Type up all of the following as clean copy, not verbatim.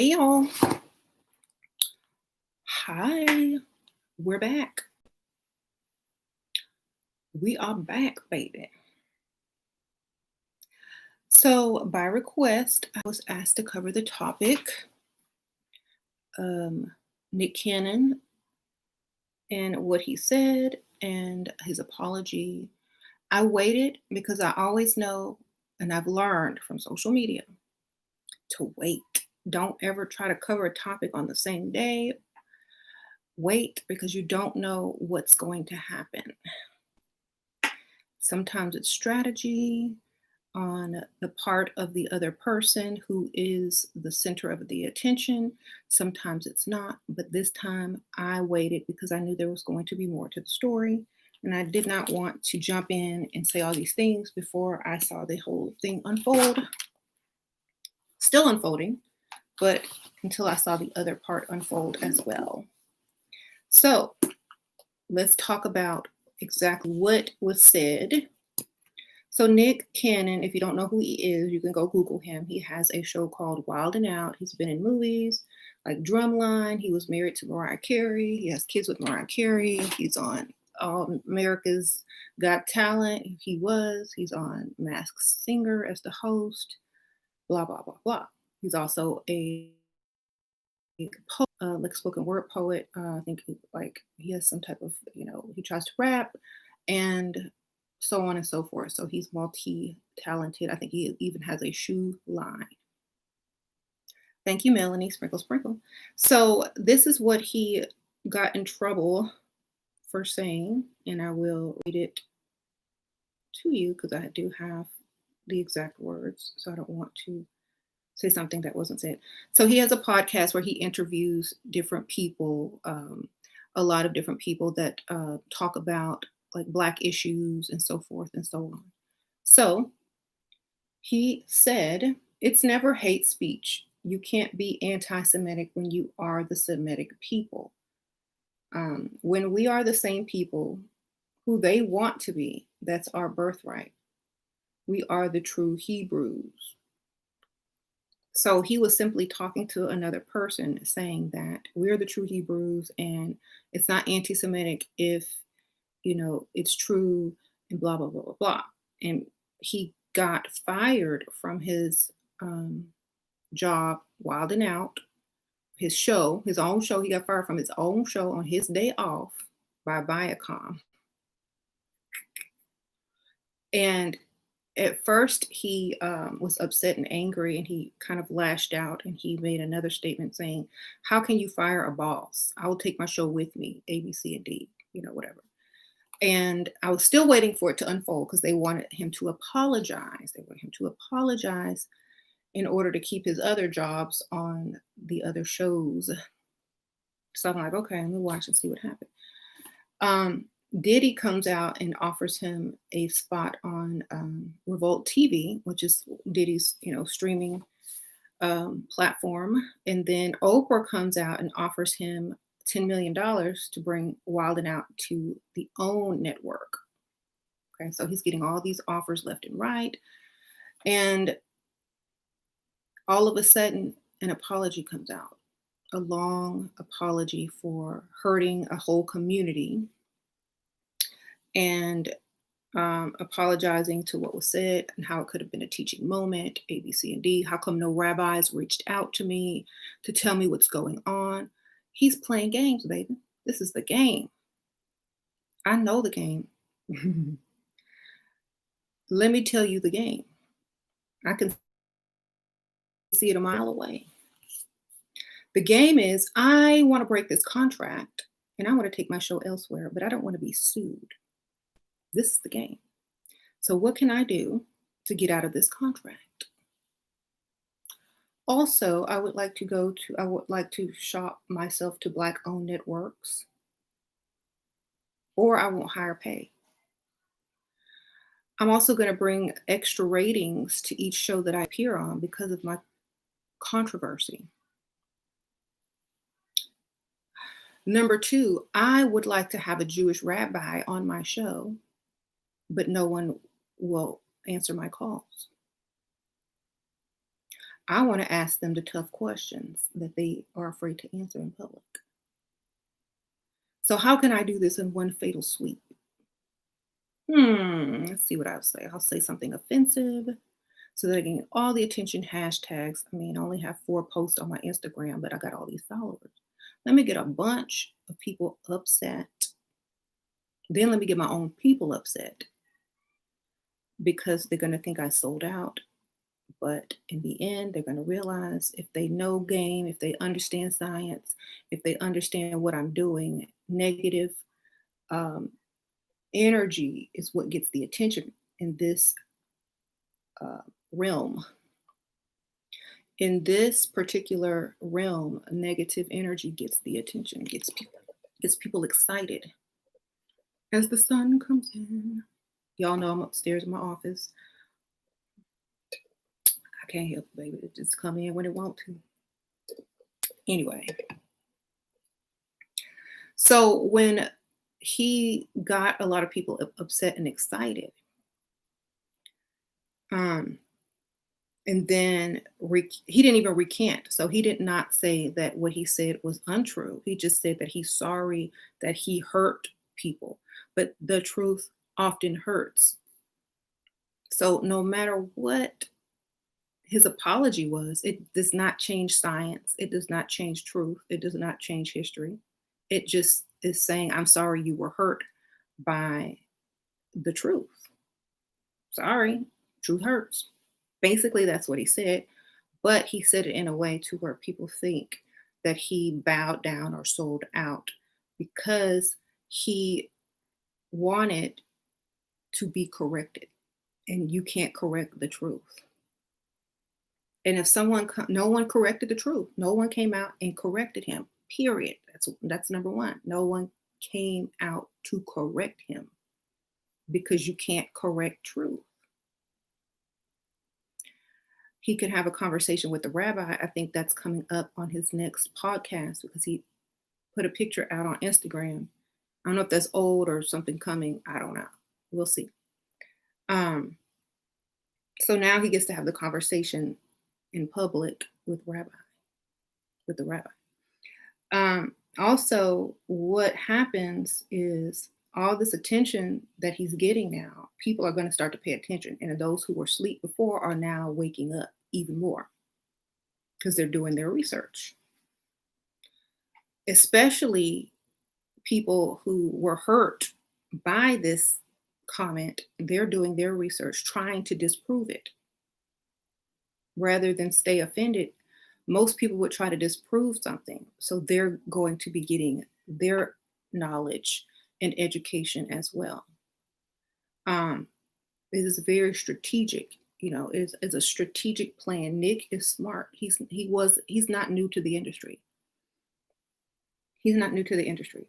Hey y'all. Hi. We're back. We are back, baby. So, by request, I was asked to cover the topic Nick Cannon and what he said and his apology. I waited because I always know and I've learned from social media to wait. Don't ever try to cover a topic on the same day. Wait because you don't know what's going to happen. Sometimes it's strategy on the part of the other person who is the center of the attention. Sometimes it's not, but this time I waited because I knew there was going to be more to the story. And I did not want to jump in and say all these things before I saw the whole thing unfold. Still unfolding, but until I saw the other part unfold as well. So let's talk about exactly what was said. So Nick Cannon, if you don't know who he is, you can go Google him. He has a show called Wild and Out. He's been in movies like Drumline. He was married to Mariah Carey. He has kids with Mariah Carey. He's on America's Got Talent. He's on Masked Singer as the host. Blah blah blah blah. He's also a like spoken word poet. I think he has some type of he tries to rap and so on and so forth. So he's multi-talented. I think he even has a shoe line. Thank you, Melanie. Sprinkle, sprinkle. So this is what he got in trouble for saying, and I will read it to you because I do have the exact words, so I don't want to say something that wasn't said. So he has a podcast where he interviews different people, a lot of different people that talk about like Black issues and so forth and so on. So he said, it's never hate speech. You can't be anti-Semitic when you are the Semitic people. When we are the same people who they want to be, that's our birthright. We are the true Hebrews. So he was simply talking to another person saying that we're the true Hebrews and it's not anti-Semitic if, it's true and blah, blah, blah, blah, blah. And he got fired from his job, Wild and Out, his own show. He got fired from his own show on his day off by Viacom. And at first he was upset and angry and he kind of lashed out and he made another statement saying, how can you fire a boss? I will take my show with me, A, B, C, and D, whatever. And I was still waiting for it to unfold because they wanted him to apologize. They wanted him to apologize in order to keep his other jobs on the other shows. So I'm like, okay, let me watch and see what happened. Diddy comes out and offers him a spot on Revolt TV, which is Diddy's, streaming platform. And then Oprah comes out and offers him $10 million to bring Wild and Out to the OWN network. Okay, so he's getting all these offers left and right. And all of a sudden, an apology comes out, a long apology for hurting a whole community and apologizing to what was said and how it could have been a teaching moment, A, B, C, and D. How come no rabbis reached out to me to tell me what's going on? He's playing games, baby. This is the game. I know the game. Let me tell you the game. I can see it a mile away. The game is I want to break this contract and I want to take my show elsewhere, but I don't want to be sued. This is the game. So what can I do to get out of this contract? Also, I would like to shop myself to Black-owned networks, or I won't hire pay. I'm also going to bring extra ratings to each show that I appear on because of my controversy. Number 2, I would like to have a Jewish rabbi on my show, but no one will answer my calls. I want to ask them the tough questions that they are afraid to answer in public. So how can I do this in one fatal sweep? Let's see what I'll say. I'll say something offensive so that I can get all the attention hashtags. I mean, I only have 4 posts on my Instagram, but I got all these followers. Let me get a bunch of people upset. Then let me get my own people upset because they're going to think I sold out. But in the end, they're going to realize if they know game, if they understand science, if they understand what I'm doing, negative um, energy is what gets the attention in this uh, realm. In this particular realm, negative energy gets the attention, gets people excited as the sun comes in. Y'all know I'm upstairs in my office. I can't help it, baby. It just come in when it want to. Anyway, so when he got a lot of people upset and excited, um, and then he didn't even recant. So he did not say that what he said was untrue. He just said that he's sorry that he hurt people. But the truth often hurts. So no matter what his apology was, it does not change science. It does not change truth. It does not change history. It just is saying, I'm sorry you were hurt by the truth. Sorry, truth hurts. Basically, that's what he said. But he said it in a way to where people think that he bowed down or sold out because he wanted to be corrected. And you can't correct the truth. And if no one corrected the truth, no one came out and corrected him, period. That's number one. No one came out to correct him because you can't correct truth. He could have a conversation with the rabbi. I think that's coming up on his next podcast because he put a picture out on Instagram. I don't know if that's old or something coming. I don't know. We'll see. So now he gets to have the conversation in public with the rabbi. Also, what happens is all this attention that he's getting now, people are going to start to pay attention. And those who were asleep before are now waking up even more because they're doing their research. Especially people who were hurt by this comment, they're doing their research, trying to disprove it. Rather than stay offended, most people would try to disprove something. So they're going to be getting their knowledge and education as well. It is very strategic, it's a strategic plan. Nick is smart. He's not new to the industry. He's not new to the industry.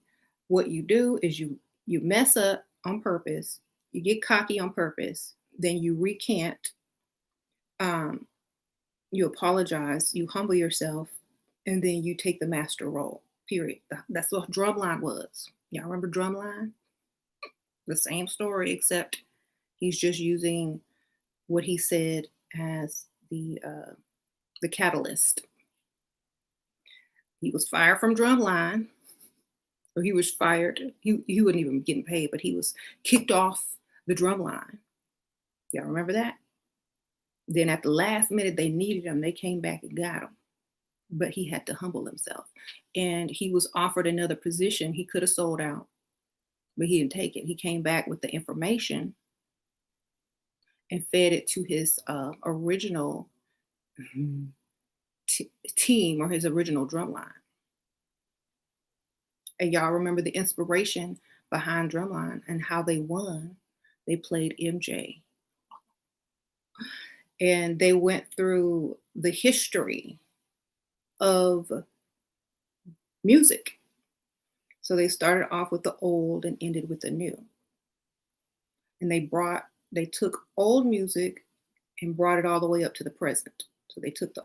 What you do is you mess up on purpose, you get cocky on purpose, then you recant, you apologize, you humble yourself, and then you take the master role, period. That's what Drumline was. Y'all remember Drumline? The same story, except he's just using what he said as the catalyst. He was fired from Drumline, or he was fired. He wasn't even getting paid, but he was kicked off the Drumline. Y'all remember that? Then at the last minute, they needed him. They came back and got him. But he had to humble himself. And he was offered another position. He could have sold out, but he didn't take it. He came back with the information and fed it to his original team or his original drumline. And y'all remember the inspiration behind Drumline and how they won. They played MJ. And they went through the history of music. So they started off with the old and ended with the new. And they took old music and brought it all the way up to the present. So they took the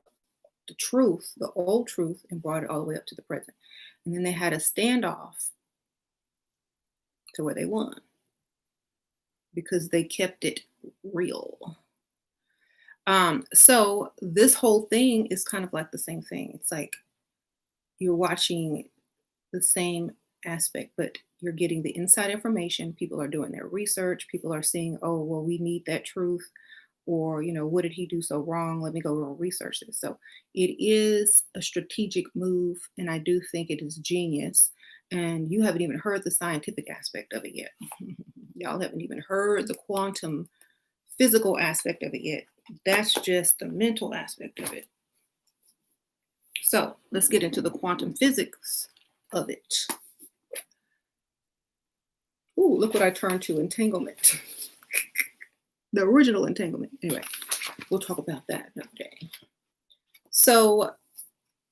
truth, the old truth, and brought it all the way up to the present. And then they had a standoff to where they won because they kept it real. So this whole thing is kind of like the same thing. It's like you're watching the same aspect, but you're getting the inside information. People are doing their research. People are seeing, oh, well, we need that truth. Or, what did he do so wrong? Let me go and research this. So it is a strategic move, and I do think it is genius. And you haven't even heard the scientific aspect of it yet. Y'all haven't even heard the quantum physical aspect of it yet. That's just the mental aspect of it. So let's get into the quantum physics of it. Ooh, look what I turned to, entanglement. The original entanglement. Anyway, we'll talk about that another day. So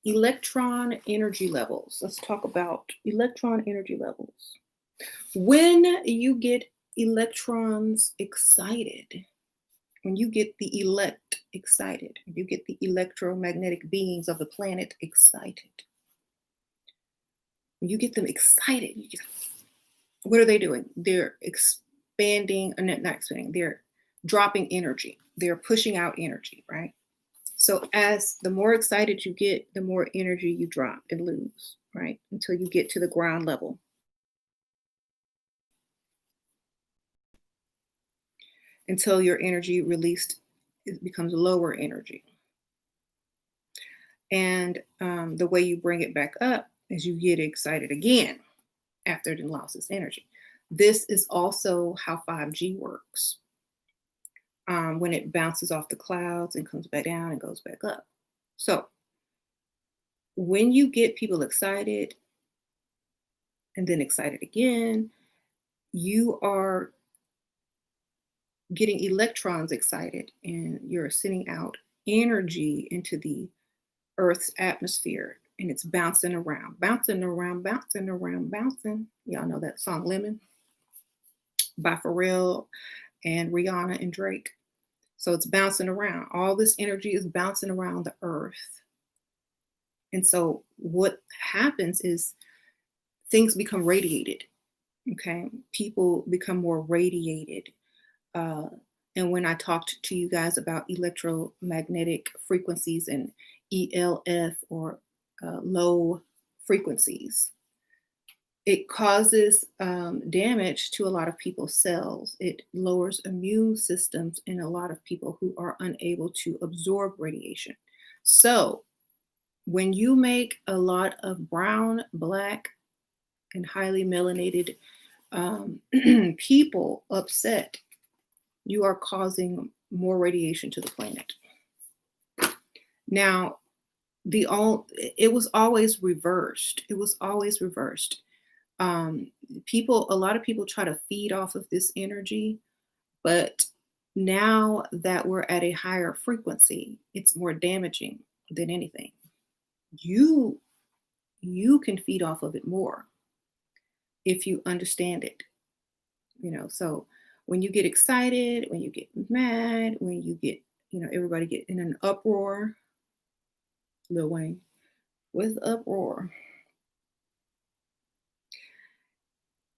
electron energy levels. Let's talk about electron energy levels. When you get electrons excited, when you get the elect excited, you get the electromagnetic beings of the planet excited. When you get them excited, what are they doing? They're expanding, not expanding, they're dropping energy. They're pushing out energy, right? So as the more excited you get, the more energy you drop and lose, right? Until you get to the ground level. Until your energy released, it becomes lower energy. And the way you bring it back up is you get excited again after it lost its energy. This is also how 5G works. When it bounces off the clouds and comes back down and goes back up. So when you get people excited and then excited again, you are getting electrons excited and you're sending out energy into the Earth's atmosphere, and it's bouncing around, bouncing around, bouncing around, bouncing. Y'all know that song Lemon by Pharrell and Rihanna and Drake. So it's bouncing around. All this energy is bouncing around the Earth. And so what happens is things become radiated. Okay. People become more radiated. And when I talked to you guys about electromagnetic frequencies and ELF or low frequencies, it causes damage to a lot of people's cells. It lowers immune systems in a lot of people who are unable to absorb radiation. So when you make a lot of brown, black, and highly melanated people upset, you are causing more radiation to the planet. Now, it was always reversed. It was always reversed. A lot of people try to feed off of this energy, but now that we're at a higher frequency, it's more damaging than anything. You can feed off of it more if you understand it. So when you get excited, when you get mad, when you get, everybody get in an uproar, Lil Wayne, with uproar,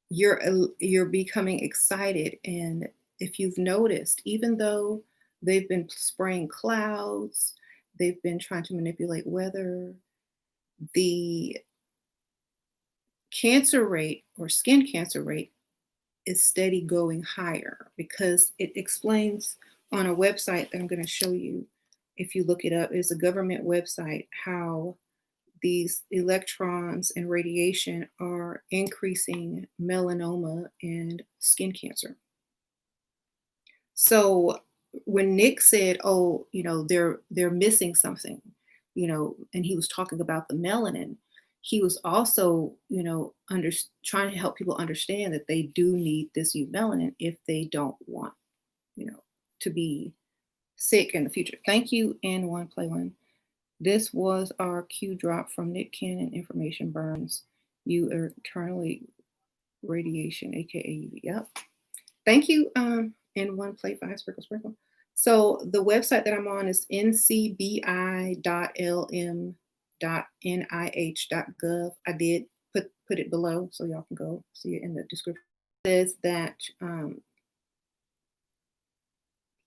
you're becoming excited. And if you've noticed, even though they've been spraying clouds, they've been trying to manipulate weather, the cancer rate or skin cancer rate is steady going higher, because it explains on a website that I'm going to show you. If you look it up, it's a government website, how these electrons and radiation are increasing melanoma and skin cancer. So when Nick said, oh, they're missing something, and he was talking about the melanin, he was also, trying to help people understand that they do need this melanin if they don't want, to be sick in the future. Thank you, N1 Play One. This was our Q drop from Nick Cannon. Information burns. You are eternally radiation, aka UV. Yep. Thank you, N1 Play 5 Sprinkle Sprinkle. So the website that I'm on is ncbi.lm.nih.gov. I did put it below so y'all can go see it in the description. It says that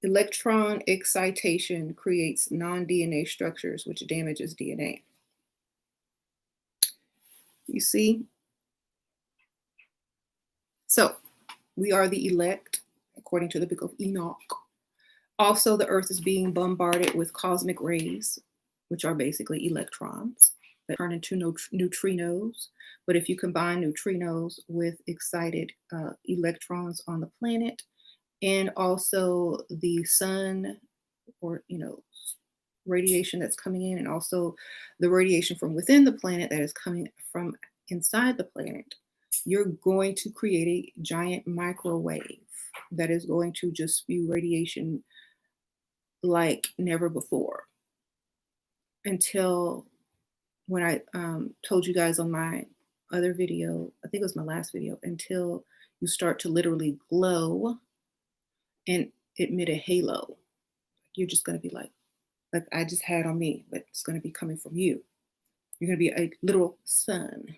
Electron excitation creates non-DNA structures, which damages DNA. You see? So, we are the elect, according to the book of Enoch. Also, the earth is being bombarded with cosmic rays, which are basically electrons that turn into neutrinos. But if you combine neutrinos with excited electrons on the planet, and also the sun, or radiation that's coming in, and also the radiation from within the planet that is coming from inside the planet, you're going to create a giant microwave that is going to just spew radiation like never before. Until when I told you guys on my other video, I think it was my last video, until you start to literally glow and emit a halo. You're just going to be like I just had on me, but it's going to be coming from you. You're going to be a literal sun.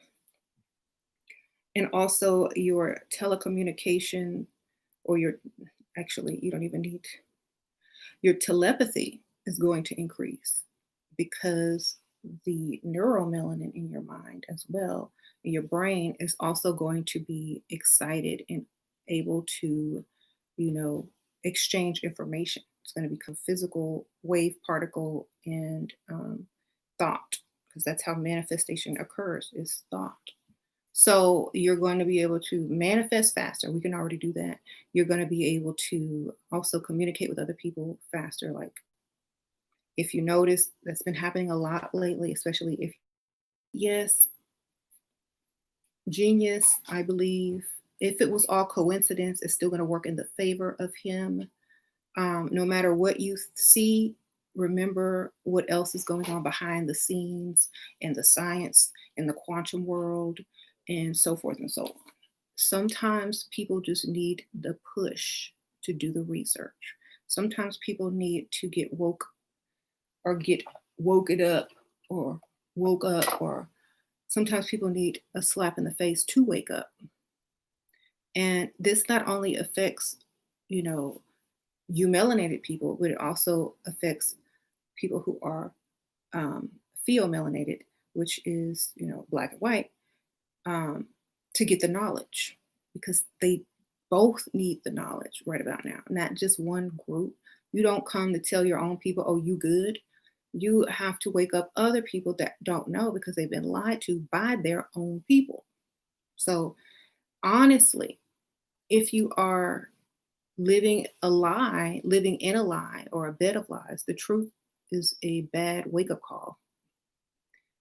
And also your telecommunication, or you don't even need, your telepathy is going to increase, because the neuromelanin in your mind as well, in your brain, is also going to be excited and able to, exchange information. It's going to become physical wave particle and thought, because that's how manifestation occurs, is thought. So you're going to be able to manifest faster. We can already do that. You're going to be able to also communicate with other people faster. Like, if you notice, that's been happening a lot lately, especially if, yes, genius, I believe. If it was all coincidence, it's still going to work in the favor of him. No matter what you see, remember what else is going on behind the scenes in the science, in the quantum world, and so forth and so on. Sometimes people just need the push to do the research. Sometimes people need to get woke, or get woken up, or woke up, or sometimes people need a slap in the face to wake up. And this not only affects, you melanated people, but it also affects people who are pheomelanated, which is, black and white, to get the knowledge, because they both need the knowledge right about now, not just one group. You don't come to tell your own people, oh, you good. You have to wake up other people that don't know, because they've been lied to by their own people. So honestly, if you are living in a lie or a bed of lies, the truth is a bad wake-up call.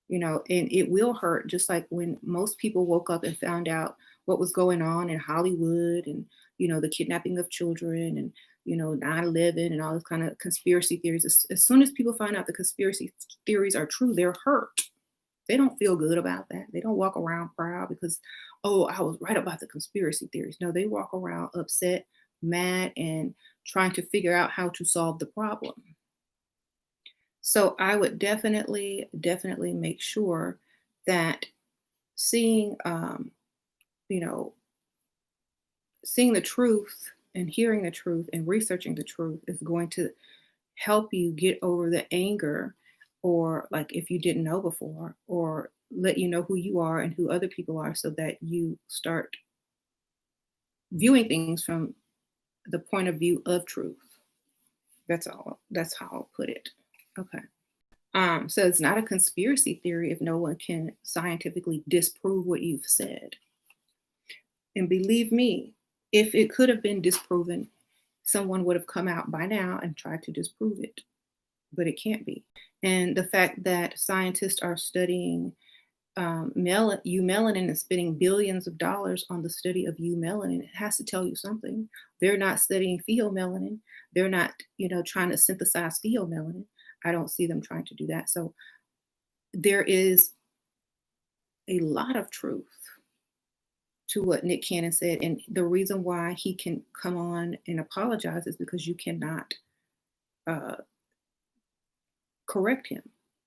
And it will hurt, just like when most people woke up and found out what was going on in Hollywood, and the kidnapping of children, and 9/11 and all this kind of conspiracy theories. As soon as people find out the conspiracy theories are true, they're hurt. They don't feel good about that. They don't walk around proud because, oh, I was right about the conspiracy theories. No, they walk around upset, mad, and trying to figure out how to solve the problem. So I would definitely make sure that seeing, seeing the truth and hearing the truth and researching the truth is going to help you get over the anger, or like if you didn't know before, or let you know who you are and who other people are, so that you start viewing things from the point of view of truth. That's all. That's how I'll put it. Okay. So it's not a conspiracy theory if no one can scientifically disprove what you've said. And believe me, if it could have been disproven, someone would have come out by now and tried to disprove it. But it can't be. And the fact that scientists are studying melanin and spending billions of dollars on the study of melanin, it has to tell you something. They're not studying pheomelanin. They're not, trying to synthesize pheomelanin. I don't see them trying to do that. So there is a lot of truth to what Nick Cannon said. And the reason why he can come on and apologize is because you cannot correct him.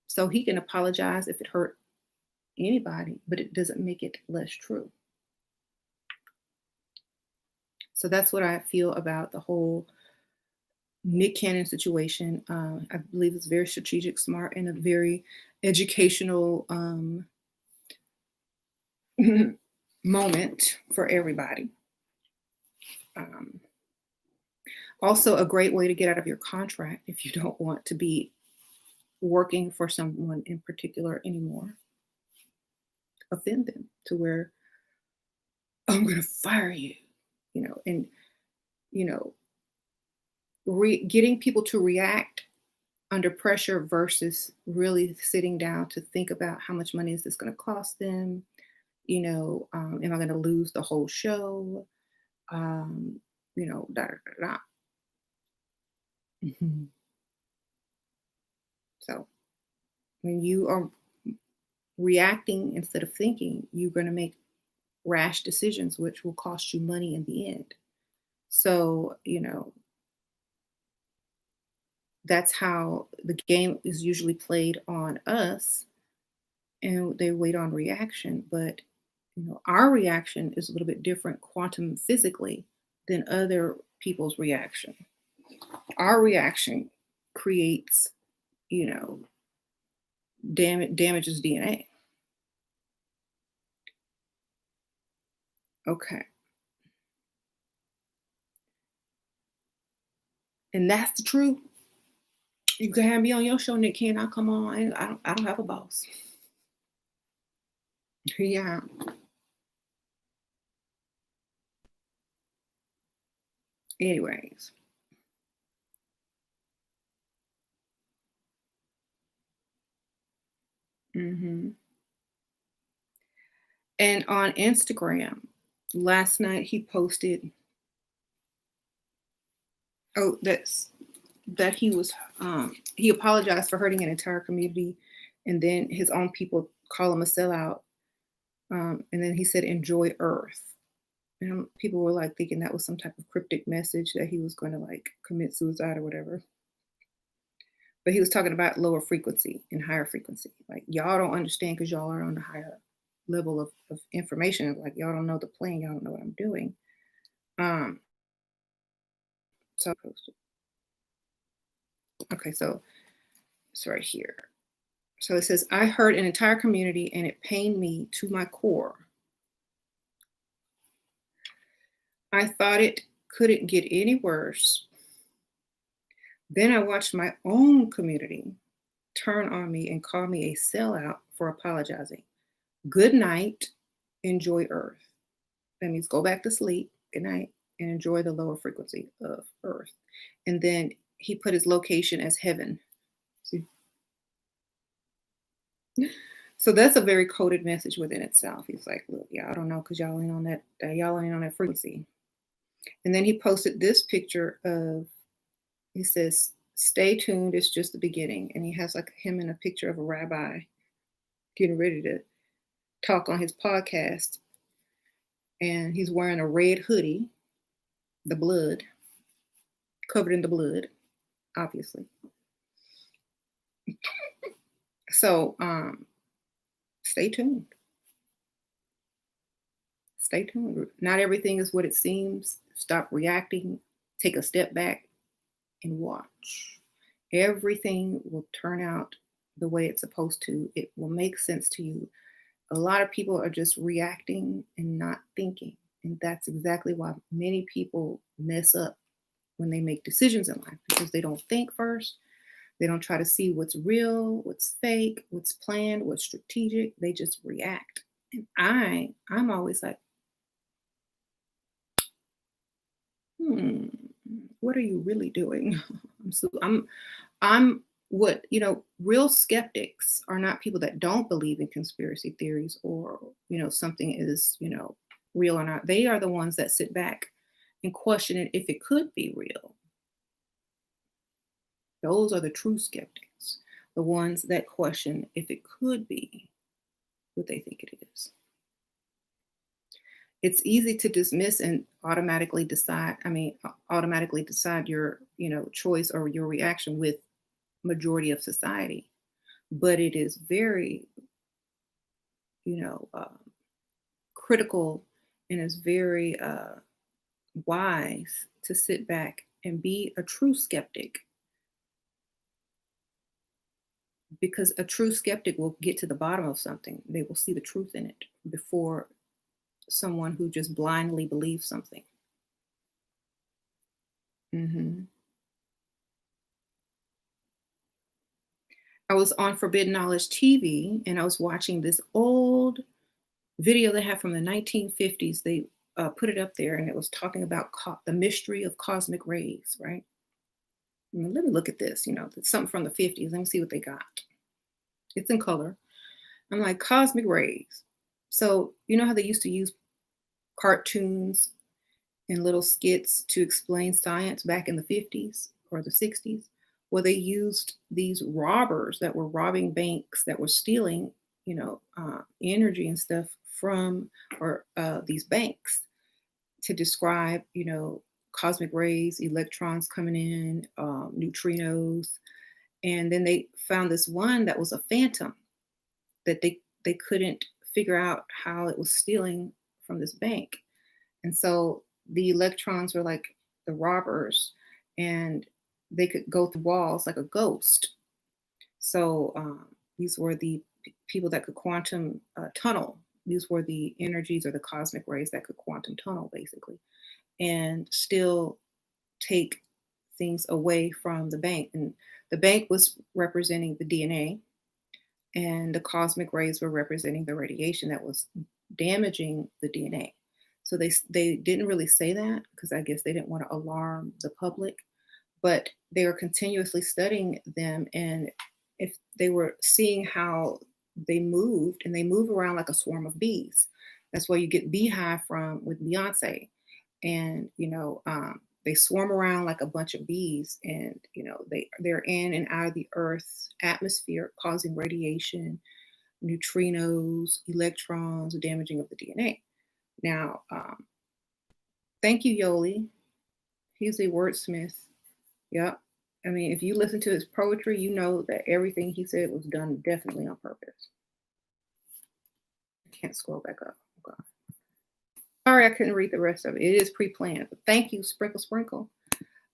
So he can apologize if it hurt anybody, but it doesn't make it less true. So that's what I feel about the whole Nick Cannon situation. I believe it's very strategic, smart, and a very educational moment for everybody. Um, Also, a great way to get out of your contract if you don't want to be working for someone in particular anymore. Offend them to where I'm going to fire you, and you know, getting people to react under pressure versus really sitting down to think about how much money is this going to cost them. Am I going to lose the whole show? Um, da da da da. Mhm. So when you are reacting instead of thinking, you're going to make rash decisions, which will cost you money in the end. So, that's how the game is usually played on us, and they wait on reaction. But, our reaction is a little bit different quantum physically than other people's reaction. Our reaction creates, you know, damages DNA. Okay. And that's the truth. You can have me on your show, Nick Cannon. I'll come on. I don't have a boss. Yeah. Anyways. hmm And on Instagram, last night he posted, oh, that he apologized for hurting an entire community, and then his own people call him a sellout. And then he said, "Enjoy Earth." And people were like thinking that was some type of cryptic message that he was going to like commit suicide or whatever. But he was talking about lower frequency and higher frequency. Like y'all don't understand because y'all are on the higher level of information. Like y'all don't know the plane, y'all don't know what I'm doing. Um, so I posted. Okay, so it's right here. So it says, I hurt an entire community and it pained me to my core. I thought it couldn't get any worse. Then I watched my own community turn on me and call me a sellout for apologizing. Good night. Enjoy Earth. That means go back to sleep. Good night. And enjoy the lower frequency of Earth. And then he put his location as heaven. See? So that's a very coded message within itself. He's like, look, yeah, I don't know because y'all ain't on that frequency. And then he posted this picture of, he says, stay tuned, it's just the beginning. And he has like him in a picture of a rabbi getting ready to talk on his podcast. And he's wearing a red hoodie, the blood, covered in the blood, obviously. So stay tuned. Stay tuned. Not everything is what it seems. Stop reacting, take a step back, and watch. Everything will turn out the way it's supposed to. It will make sense to you. A lot of people are just reacting and not thinking. And that's exactly why many people mess up when they make decisions in life because they don't think first. They don't try to see what's real, what's fake, what's planned, what's strategic. They just react. And I'm always like, what are you really doing? I'm what, real skeptics are not people that don't believe in conspiracy theories or, something is, real or not. They are the ones that sit back and question it if it could be real. Those are the true skeptics, the ones that question if it could be what they think it is. It's easy to dismiss and automatically decide your, choice or your reaction with majority of society. But it is very, you know, uh, critical and is very wise to sit back and be a true skeptic, because a true skeptic will get to the bottom of something. They will see the truth in it before someone who just blindly believes something. hmm I was on Forbidden Knowledge TV and I was watching this old video they have from the 1950s. They put it up there and it was talking about the mystery of cosmic rays, right? Let me look at this. It's something from the 50s. Let me see what they got. It's in color. I'm like, cosmic rays. So, you know how they used to use cartoons and little skits to explain science back in the 50s or the 60s? Well, they used these robbers that were robbing banks, that were stealing, energy and stuff from or these banks, to describe, cosmic rays, electrons coming in, neutrinos. And then they found this one that was a phantom that they couldn't figure out how it was stealing from this bank. And so the electrons were like the robbers, and they could go through walls like a ghost. So these were the people that could quantum tunnel. These were the energies or the cosmic rays that could quantum tunnel, basically, and still take things away from the bank. And the bank was representing the DNA, and the cosmic rays were representing the radiation that was damaging the DNA. So they didn't really say that because I guess they didn't want to alarm the public, but they were continuously studying them, and if they were seeing how they moved, and they move around like a swarm of bees. That's where you get beehive from with Beyonce, and they swarm around like a bunch of bees, and they're in and out of the Earth's atmosphere, causing radiation, neutrinos, electrons, damaging of the DNA. Now, thank you, Yoli. He's a wordsmith. Yep. I mean, if you listen to his poetry, you know that everything he said was done definitely on purpose. I can't scroll back up. Oh, God. Sorry, I couldn't read the rest of it. It is pre-planned. But thank you, Sprinkle Sprinkle.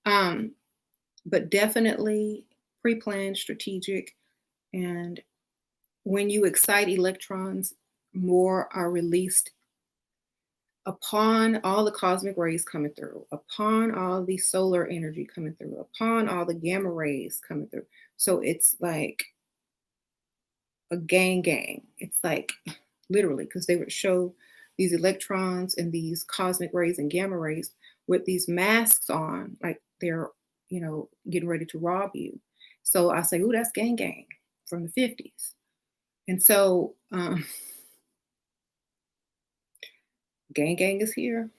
But definitely pre-planned, strategic, and when you excite electrons, more are released upon all the cosmic rays coming through, upon all the solar energy coming through, upon all the gamma rays coming through. So it's like a gang. It's like literally, because they would show these electrons and these cosmic rays and gamma rays with these masks on, like they're, getting ready to rob you. So I say, ooh, that's gang from the 50s. And so gang is here,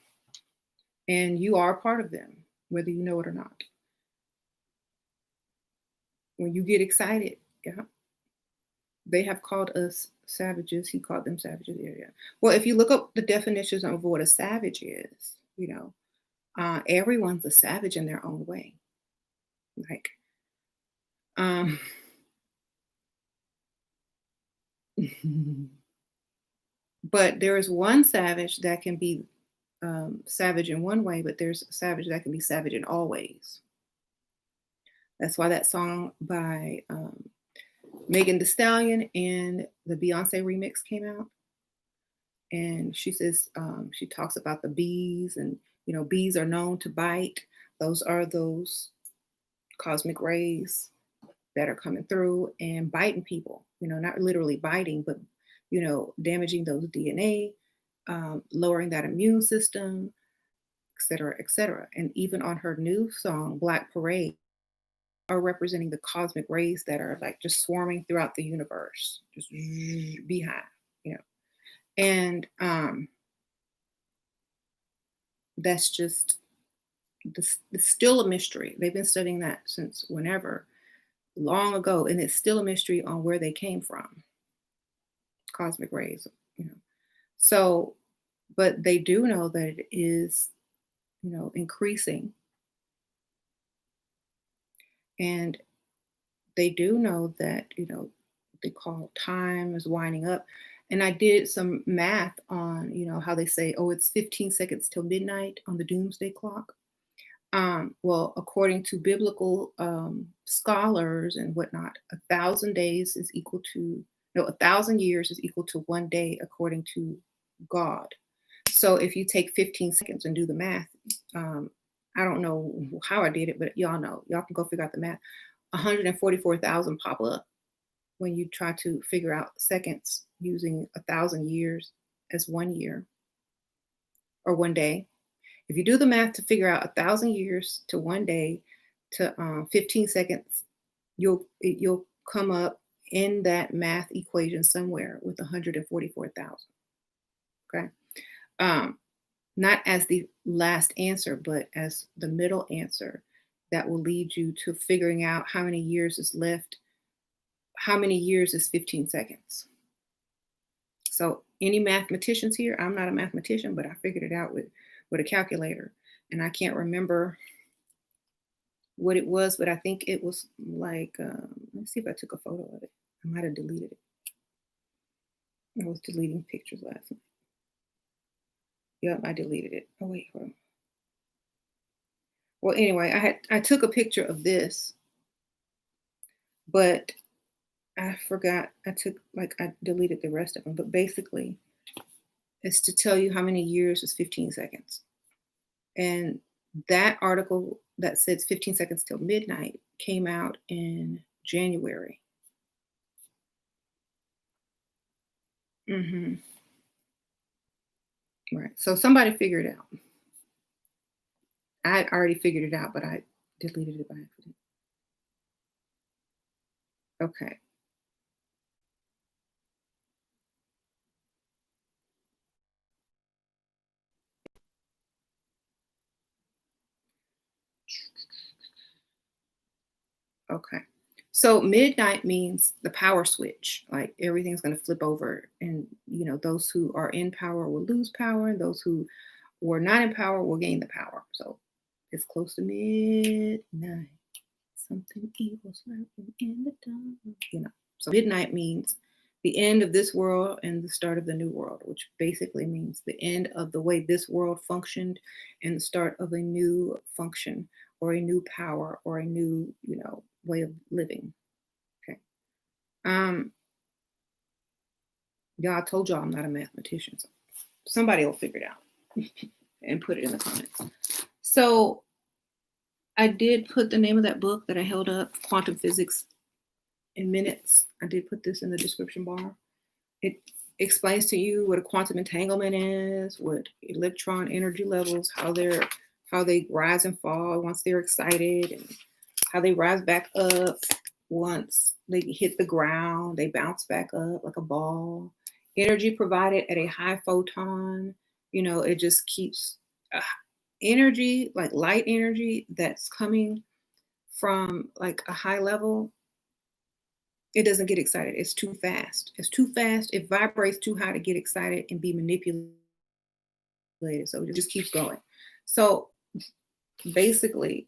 and you are a part of them, whether you know it or not. When you get excited, yeah, they have called us savages. He called them savages. Yeah. Well, if you look up the definitions of what a savage is, everyone's a savage in their own way. Like, but there is one savage that can be savage in one way, but there's a savage that can be savage in all ways. That's why that song by Megan Thee Stallion and the Beyonce remix came out. And she says, she talks about the bees, and, bees are known to bite. Those are those cosmic rays that are coming through and biting people, not literally biting, but, damaging those DNA, lowering that immune system, et cetera, et cetera. And even on her new song, Black Parade, are representing the cosmic rays that are like just swarming throughout the universe, just beehive, and that's just it's still a mystery. They've been studying that since whenever, long ago, and it's still a mystery on where they came from. Cosmic rays, So, but they do know that it is, increasing. And they do know that, they call time is winding up. And I did some math on, how they say, oh, it's 15 seconds till midnight on the doomsday clock. Well, according to biblical scholars and whatnot, 1,000 days is equal to, no, 1,000 years is equal to 1 day according to God. So if you take 15 seconds and do the math, um, I don't know how I did it, but y'all know, y'all can go figure out the math. 144,000 pop up when you try to figure out seconds using 1,000 years as 1 year or 1 day. If you do the math to figure out 1,000 years to 1 day to 15 seconds, you'll come up in that math equation somewhere with 144,000. Okay, um, not as the last answer, but as the middle answer that will lead you to figuring out how many years is left. How many years is 15 seconds? So, any mathematicians here? I'm not a mathematician, but I figured it out with a calculator, and I can't remember what it was, but I think it was like, let's see if I took a photo of it. I might have deleted it. I was deleting pictures last night. Yep, I deleted it. Oh wait, hold on. Well, anyway, I took a picture of this, but I forgot. I deleted the rest of them. But basically, it's to tell you how many years is 15 seconds. And that article that says 15 seconds till midnight came out in January. Hmm. Right. So somebody figured it out. I had already figured it out, but I deleted it by accident. Okay. Okay. So midnight means the power switch. Like everything's going to flip over, and those who are in power will lose power, and those who were not in power will gain the power. So it's close to midnight. Something evil's lurking in the dark. So midnight means the end of this world and the start of the new world, which basically means the end of the way this world functioned and the start of a new function or a new power or a new, way of living. Okay. Um, y'all, I told y'all I'm not a mathematician, so somebody will figure it out and put it in the comments. So I did put the name of that book that I held up, Quantum Physics in Minutes. I did put this in the description bar. It explains to you what a quantum entanglement is, what electron energy levels, how they rise and fall once they're excited, and how they rise back up once they hit the ground. They bounce back up like a ball. Energy provided at a high photon, it just keeps energy, like light energy that's coming from like a high level. It doesn't get excited. It's too fast. It's too fast. It vibrates too high to get excited and be manipulated. So it just keeps going. So basically,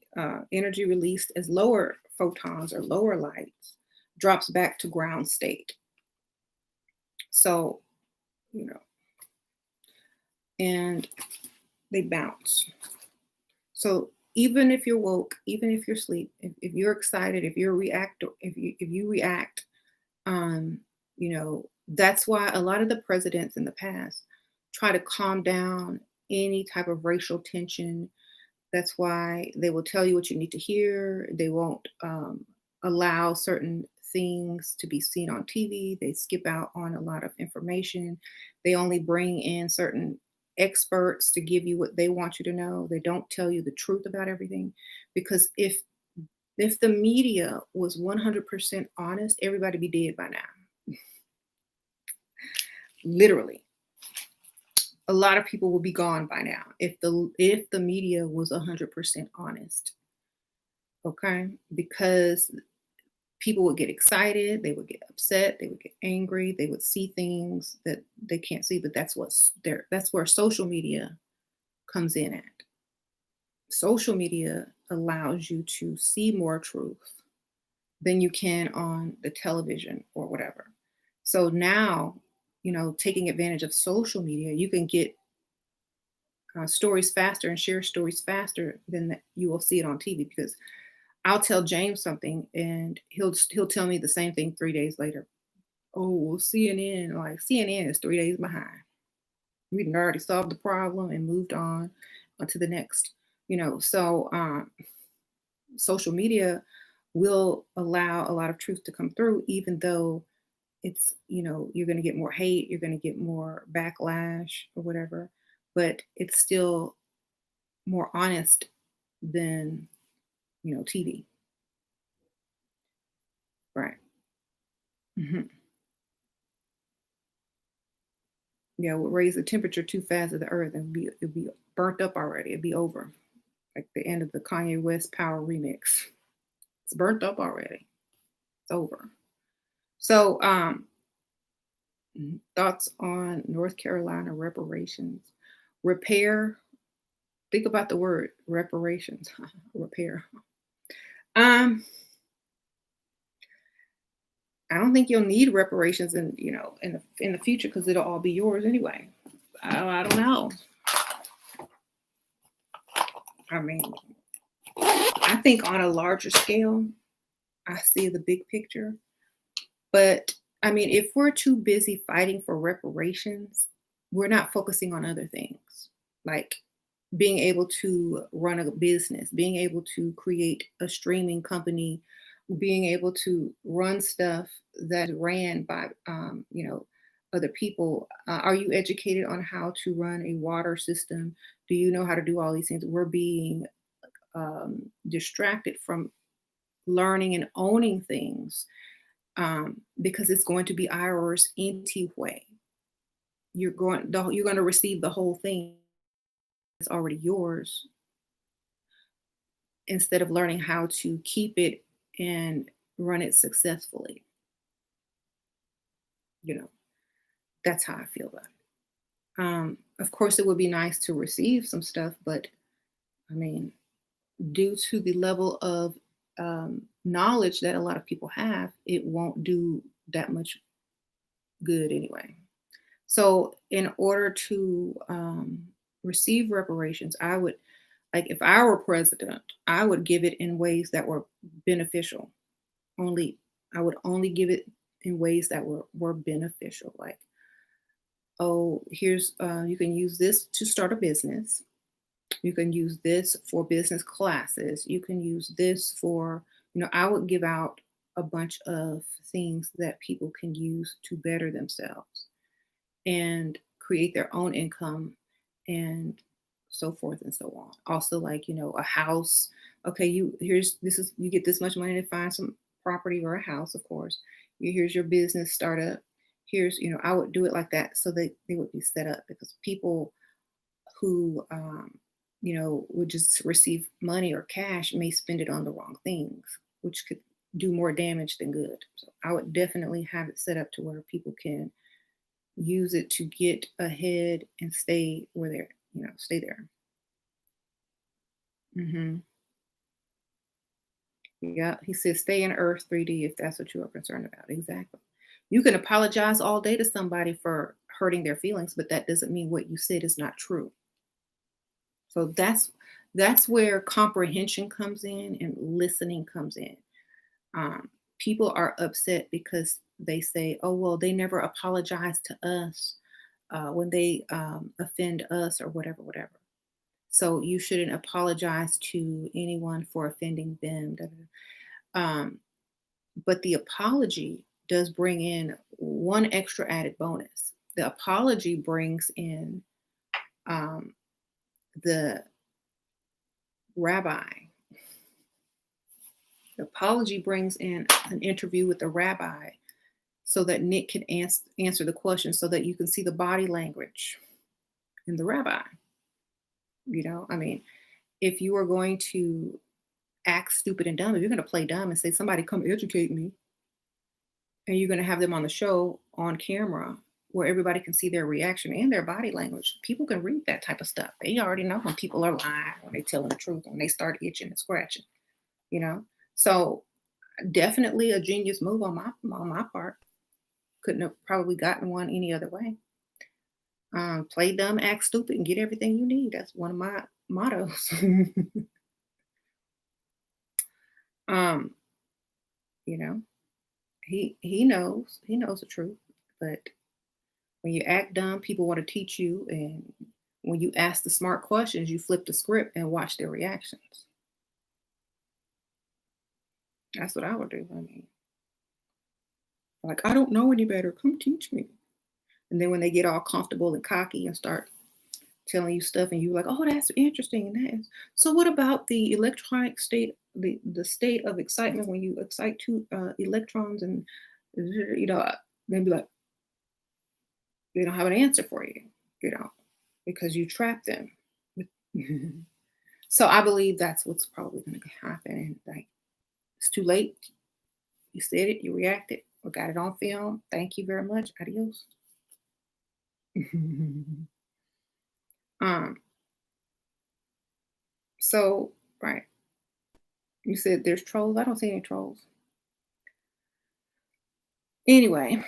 energy released as lower photons or lower lights drops back to ground state. So, and they bounce. So even if you're woke, even if you're asleep, if you're excited, if you react, that's why a lot of the presidents in the past try to calm down any type of racial tension. That's why they will tell you what you need to hear. They won't allow certain things to be seen on TV. They skip out on a lot of information. They only bring in certain experts to give you what they want you to know. They don't tell you the truth about everything, because if the media was 100% honest, everybody be dead by now. Literally, a lot of people will be gone by now if the media was 100% honest. Okay, because people would get excited, they would get upset, they would get angry, they would see things that they can't see. But that's where social media comes in at. Social media allows you to see more truth than you can on the television or whatever. So now, taking advantage of social media, you can get stories faster and share stories faster than that you will see it on TV, because I'll tell James something and he'll tell me the same thing 3 days later. Oh, well, CNN, like CNN is 3 days behind. We've already solved the problem and moved on to the next. So social media will allow a lot of truth to come through, even though you're going to get more hate, you're going to get more backlash or whatever, but it's still more honest than TV. Right. Hmm. Yeah, we'll raise the temperature too fast of the earth and it'd be burnt up already. It'd be over. Like the end of the Kanye West Power remix. It's burnt up already. It's over. So, thoughts on North Carolina reparations? Repair. Think about the word reparations. Repair. Um, I don't think you'll need reparations in the future, because it'll all be yours anyway. I don't know. I mean, I think on a larger scale, I see the big picture. But I mean, if we're too busy fighting for reparations, we're not focusing on other things, like being able to run a business, being able to create a streaming company, being able to run stuff that is ran by, other people. Are you educated on how to run a water system? Do you know how to do all these things? We're being distracted from learning and owning things, because it's going to be ours anyway. You're going to receive the whole thing. It's already yours, instead of learning how to keep it and run it successfully. You know, that's how I feel about it. Of course, it would be nice to receive some stuff, but I mean, due to the level of knowledge that a lot of people have, it won't do that much good anyway. So, in order to receive reparations, I would, like, if I were president, I would give it in ways that were beneficial. Only, I would only give it in ways that were beneficial. Like, oh, here's you can use this to start a business. You can use this for business classes. You can use this for, I would give out a bunch of things that people can use to better themselves and create their own income and so forth and so on. Also, like, a house. Okay, you get this much money to find some property or a house, of course. Here's your business startup. Here's, I would do it like that so that they would be set up, because people who would just receive money or cash may spend it on the wrong things, which could do more damage than good. So I would definitely have it set up to where people can use it to get ahead and stay where stay there. Hmm. Yeah, he says stay in Earth 3D if that's what you are concerned about. Exactly. You can apologize all day to somebody for hurting their feelings, but that doesn't mean what you said is not true. So that's where comprehension comes in and listening comes in. People are upset because they say, "Oh, well, they never apologize to us when they offend us or whatever, whatever." So you shouldn't apologize to anyone for offending them. Da, da, da. But the apology does bring in one extra added bonus. The apology brings in um, the rabbi. The apology brings in an interview with the rabbi so that Nick can answer the question, so that you can see the body language in the rabbi. I mean, if you are going to act stupid and dumb, if you're going to play dumb and say, somebody come educate me, and you're going to have them on the show on camera where everybody can see their reaction and their body language, people can read that type of stuff. They already know when people are lying, when they're telling the truth, when they start itching and scratching, you know? So definitely a genius move on my part. Couldn't have probably gotten one any other way. Play dumb, act stupid, and get everything you need. That's one of my mottos. um, you know, he knows the truth, but when you act dumb, people want to teach you, and when you ask the smart questions, you flip the script and watch their reactions. That's what I would do. I mean, like, I don't know any better. Come teach me. And then when they get all comfortable and cocky and start telling you stuff, and you're like, oh, that's interesting. And that is so. What about the electronic state, the state of excitement when you excite two electrons, and they'd be like, they don't have an answer for you, you know, because you trapped them. So I believe that's what's probably going to happen. And like, it's too late. You said it, you reacted, we got it on film. Thank you very much. Adios. um, so right. You said there's trolls. I don't see any trolls. Anyway,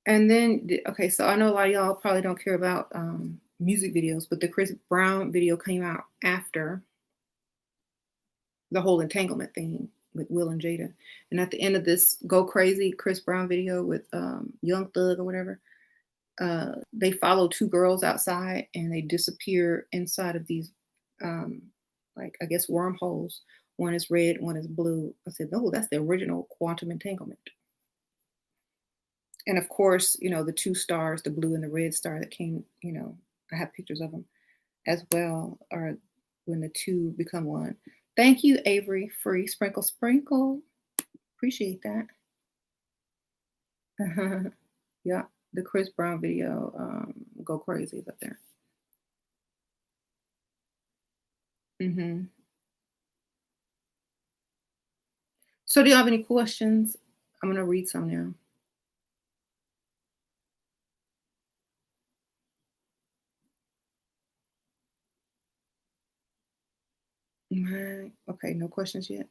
and then okay, so I know a lot of y'all probably don't care about music videos, but the Chris Brown video came out after the whole entanglement thing with Will and Jada. And at the end of this Go Crazy Chris Brown video with Young Thug or whatever, they follow two girls outside and they disappear inside of these, like, I guess, wormholes. One is red, one is blue. I said, no, that's the original quantum entanglement. And of course, the two stars, the blue and the red star that came, I have pictures of them as well, are when the two become one. Thank you, Avery. Free sprinkle, sprinkle. Appreciate that. Yeah, the Chris Brown video, Go Crazy is up there. hmm So, do you have any questions? I'm going to read some now. Right. Okay, no questions yet.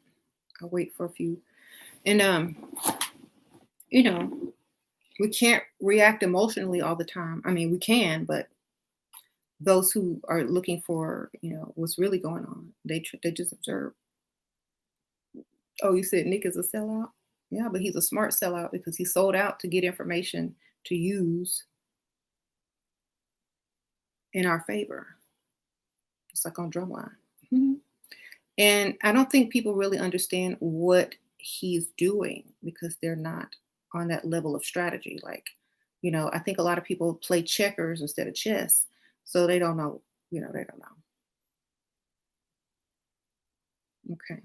I'll wait for a few. And you know, we can't react emotionally all the time. I mean, we can, but those who are looking for, what's really going on, they just observe. Oh, you said Nick is a sellout? Yeah, but he's a smart sellout because he sold out to get information to use in our favor. It's like on Drumline. Mhm. And I don't think people really understand what he's doing because they're not on that level of strategy. Like, I think a lot of people play checkers instead of chess. So they don't know, they don't know. Okay.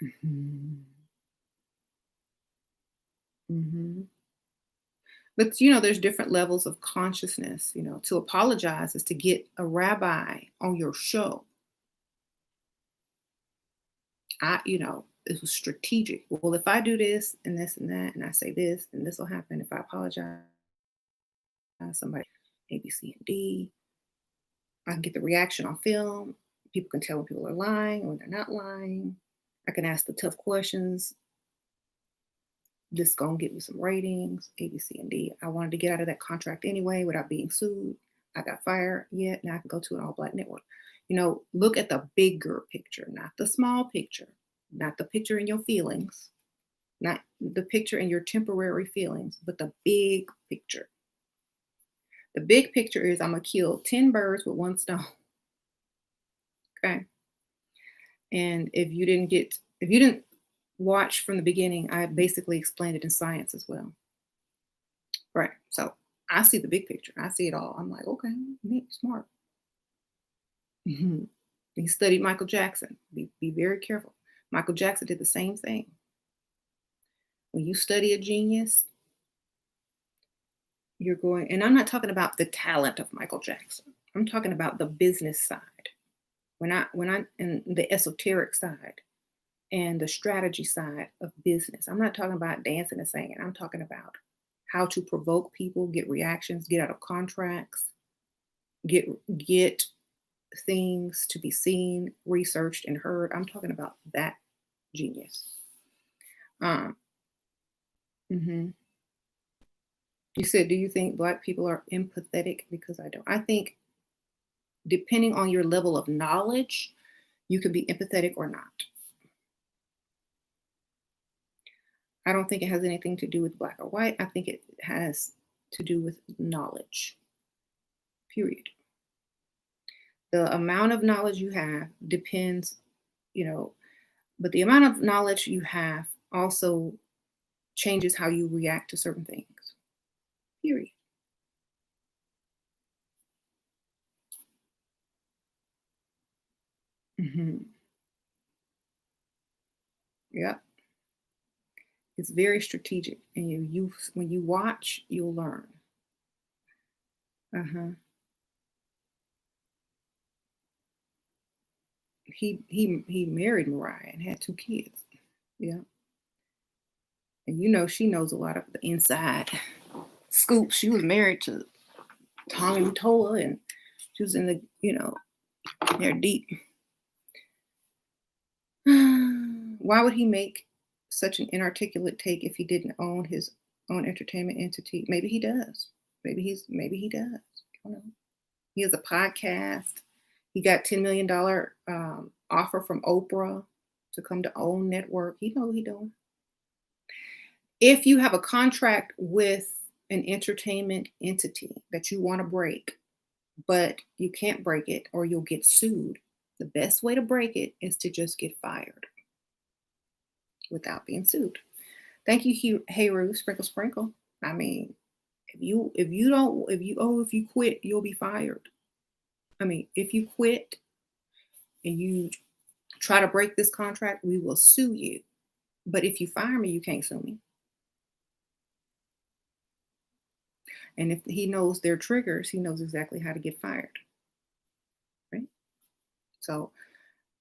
Mhm. Mhm. But there's different levels of consciousness. To apologize is to get a rabbi on your show. It was strategic. Well, if I do this and this and that, and I say this, and this will happen if I apologize, somebody A, B, C, and D. I can get the reaction on film. People can tell when people are lying or when they're not lying. I can ask the tough questions. This gonna get me some ratings, A, B, C, and D. I wanted to get out of that contract anyway without being sued. I got fired yet. Now I can go to an all black network. Look at the bigger picture, not the small picture, not the picture in your feelings, not the picture in your temporary feelings, but the big picture. The big picture is I'm gonna kill 10 birds with one stone. Okay. And if you didn't watch from the beginning, I basically explained it in science as well. Right. So I see the big picture. I see it all. I'm like, okay, neat, smart. Mhm. You studied Michael Jackson. Be very careful. Michael Jackson did the same thing. When you study a genius, you're going, and I'm not talking about the talent of Michael Jackson. I'm talking about the business side. When I in the esoteric side and the strategy side of business. I'm not talking about dancing and singing. I'm talking about how to provoke people, get reactions, get out of contracts, get things to be seen, researched, and heard. I'm talking about that genius. Um, mhm. You said, do you think Black people are empathetic? Because I don't. I think depending on your level of knowledge, you can be empathetic or not. I don't think it has anything to do with black or white. I think it has to do with knowledge, period. The amount of knowledge you have depends, you know, but the amount of knowledge you have also changes how you react to certain things, period. Hmm. Yeah, it's very strategic, and you when you watch, you'll learn. Uh-huh. He married Mariah and had two kids. Yeah, and she knows a lot of the inside scoop. She was married to Tommy Mottola, and she was in the they're deep. Why would he make such an inarticulate take if he didn't own his own entertainment entity? Maybe he does. Maybe he does. I don't know. He has a podcast. He got $10 million offer from Oprah to come to own network. He know what he doing. If you have a contract with an entertainment entity that you want to break, but you can't break it or you'll get sued, the best way to break it is to just get fired without being sued. Thank you, Hey Sprinkle Sprinkle. I mean, if you quit, you'll be fired. I mean, if you quit and you try to break this contract, we will sue you. But if you fire me, you can't sue me. And if he knows their triggers, he knows exactly how to get fired. Right. So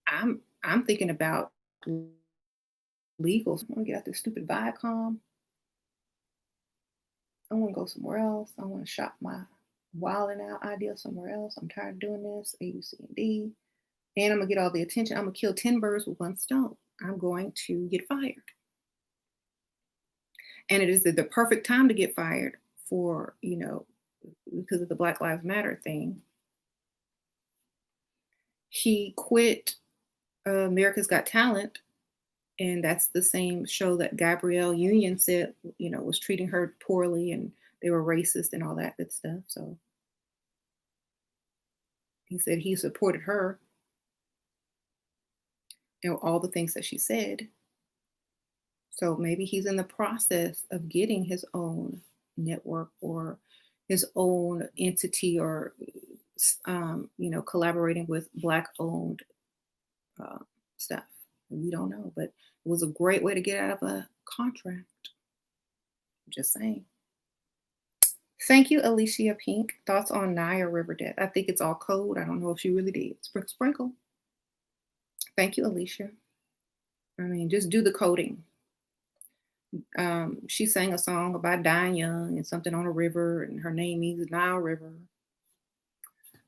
I'm thinking about legals. I want to get out this stupid Viacom. I want to go somewhere else. I want to shop my wilding out idea somewhere else. I'm tired of doing this. A, B, C, and D. And I'm gonna get all the attention. I'm gonna kill 10 birds with one stone. I'm going to get fired. And it is the perfect time to get fired for, because of the Black Lives Matter thing. He quit America's Got Talent, and that's the same show that Gabrielle Union said, was treating her poorly and they were racist and all that good stuff. So he said he supported her and all the things that she said. So maybe he's in the process of getting his own network or his own entity or, collaborating with Black owned uh, stuff. We don't know, but it was a great way to get out of a contract. Just saying. Thank you, Alicia Pink. Thoughts on Naya River death? I think it's all code. I don't know if she really did. Sprinkle, sprinkle. Thank you, Alicia. I mean, just do the coding. She sang a song about dying young and something on a river, and her name means Nile River.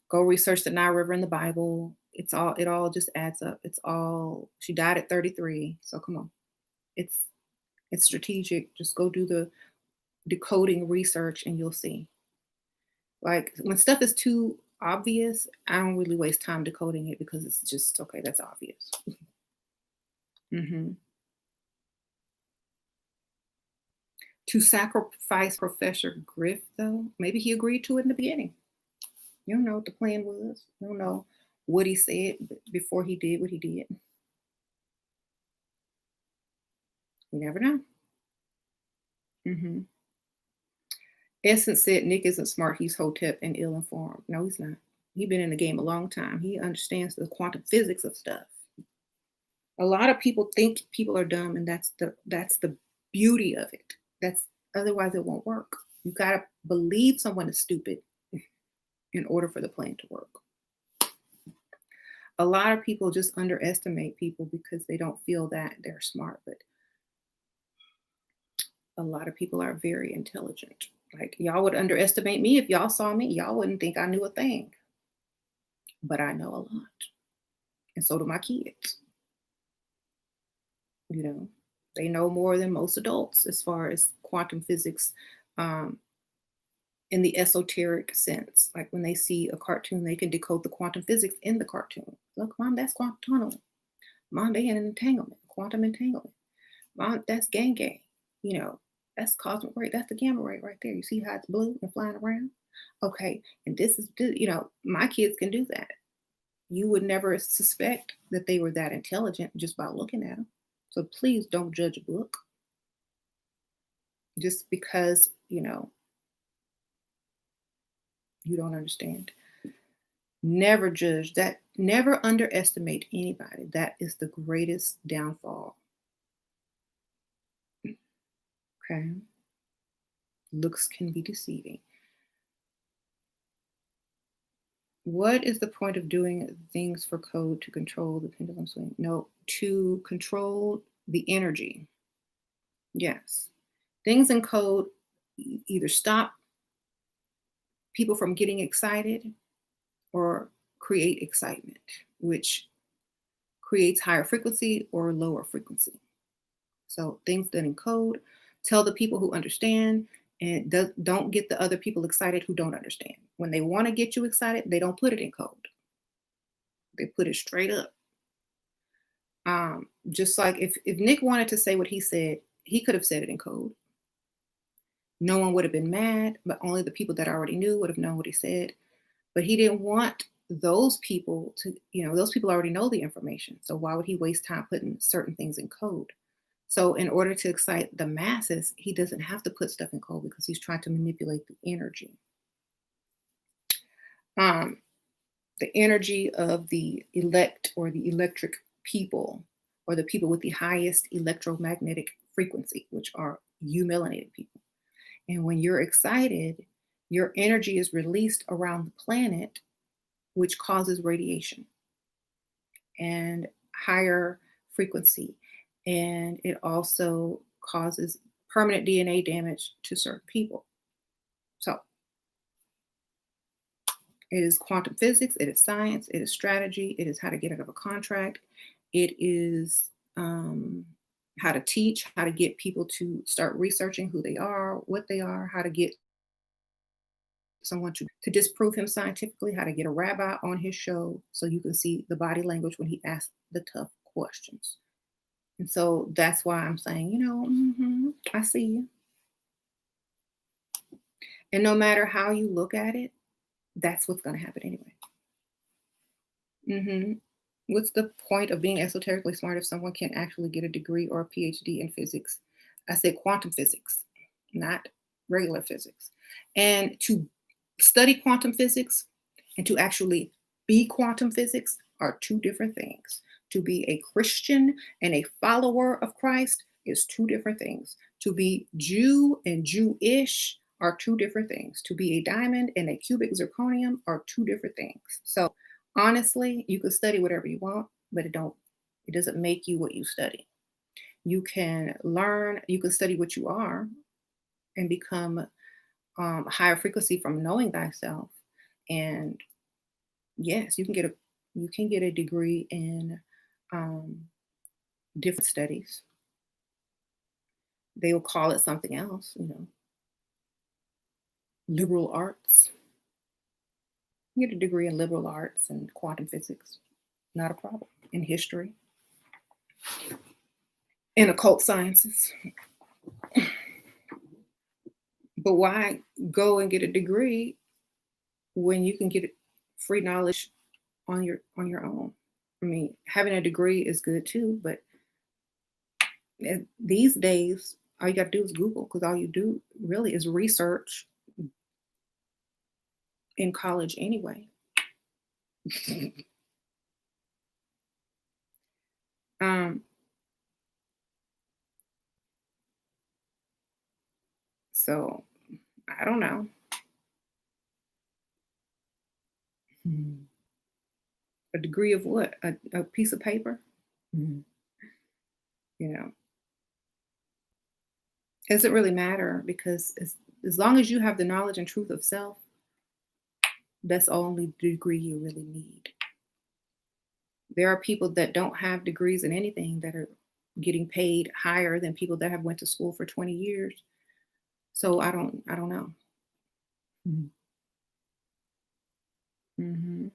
Go research the Nile River in the Bible. It all just adds up. It's all she died at 33. So come on. It's strategic. Just go do the decoding research and you'll see. Like when stuff is too obvious, I don't really waste time decoding it because it's just okay, that's obvious. Hmm. To sacrifice Professor Griff, though, maybe he agreed to it in the beginning. You don't know what the plan was. You don't know what he said before he did what he did. You never know. Hmm. Essence said Nick isn't smart. He's hotep and ill-informed. No, he's not. He's been in the game a long time. He understands the quantum physics of stuff. A lot of people think people are dumb, and that's the beauty of it. That's otherwise it won't work. You gotta believe someone is stupid in order for the plan to work. A lot of people just underestimate people because they don't feel that they're smart, but a lot of people are very intelligent. Like y'all would underestimate me if y'all saw me. Y'all wouldn't think I knew a thing. but I know a lot. And so do my kids. You know, they know more than most adults as far as quantum physics, um, in the esoteric sense. Like when they see a cartoon, they can decode the quantum physics in the cartoon. Look, mom, that's quantum tunneling. Mom, they in an entanglement, quantum entanglement. Mom, that's gang gang. You know, that's cosmic ray. That's the gamma ray right there. You see how it's blue and flying around? Okay, and this is, my kids can do that. You would never suspect that they were that intelligent just by looking at them. So please don't judge a book just because, you don't understand. Never judge that. Never underestimate anybody. That is the greatest downfall. Okay. Looks can be deceiving. What is the point of doing things for code to control the pendulum swing? No, to control the energy. Yes. Things in code either stop people from getting excited or create excitement, which creates higher frequency or lower frequency. So things done in code tell the people who understand and don't get the other people excited who don't understand. When they want to get you excited, they don't put it in code. They put it straight up. Just like if Nick wanted to say what he said, he could have said it in code. No one would have been mad, but only the people that already knew would have known what he said. But he didn't want those people to, those people already know the information. So why would he waste time putting certain things in code? So in order to excite the masses, he doesn't have to put stuff in code because he's trying to manipulate the energy. The energy of the elect or the electric people or the people with the highest electromagnetic frequency, which are you melanated people. And when you're excited, your energy is released around the planet, which causes radiation and higher frequency. And it also causes permanent DNA damage to certain people. So it is quantum physics, it is science, it is strategy, it is how to get out of a contract, it is how to teach, how to get people to start researching who they are, what they are, how to get someone to disprove him scientifically, how to get a rabbi on his show so you can see the body language when he asks the tough questions. And so that's why I'm saying, I see you. And no matter how you look at it, that's what's going to happen anyway. What's the point of being esoterically smart if someone can't actually get a degree or a PhD in physics? I said quantum physics, not regular physics. And to study quantum physics and to actually be quantum physics are two different things. To be a Christian and a follower of Christ is two different things. To be Jew and Jewish are two different things. To be a diamond and a cubic zirconium are two different things. So honestly, you can study whatever you want, but it doesn't make you what you study. You can learn, you can study what you are and become higher frequency from knowing thyself. And yes, you can get a degree in different studies. They will call it something else, liberal arts. You get a degree in liberal arts and quantum physics, not a problem. In history, in occult sciences. But why go and get a degree when you can get free knowledge on your own? I mean, having a degree is good too, but these days, all you got to do is Google because all you do really is research in college anyway. So I don't know. A degree of what? A piece of paper? You know, it doesn't really matter because as long as you have the knowledge and truth of self, That's the only degree you really need. There are people that don't have degrees in anything that are getting paid higher than people that have went to school for 20 years. So I don't know. Mhm. Mhm.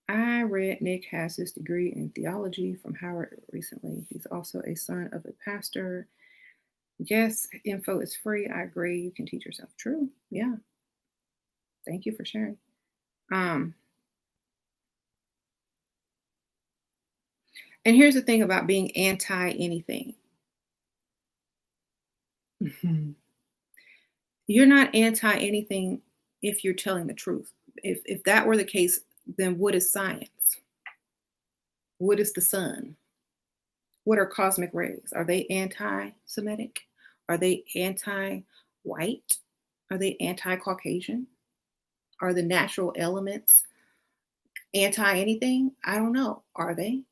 I read Nick has his degree in theology from Howard recently. He's also a son of a pastor. Yes, info is free. I agree. You can teach yourself. True. Yeah. Thank you for sharing. Um, and here's the thing about being anti anything. Mhm. You're not anti anything if you're telling the truth. If that were the case, then what is science? What is the sun? What are cosmic rays? Are they anti-Semitic? Are they anti-white? Are they anti-Caucasian? Are the natural elements anti anything? I don't know. Are they?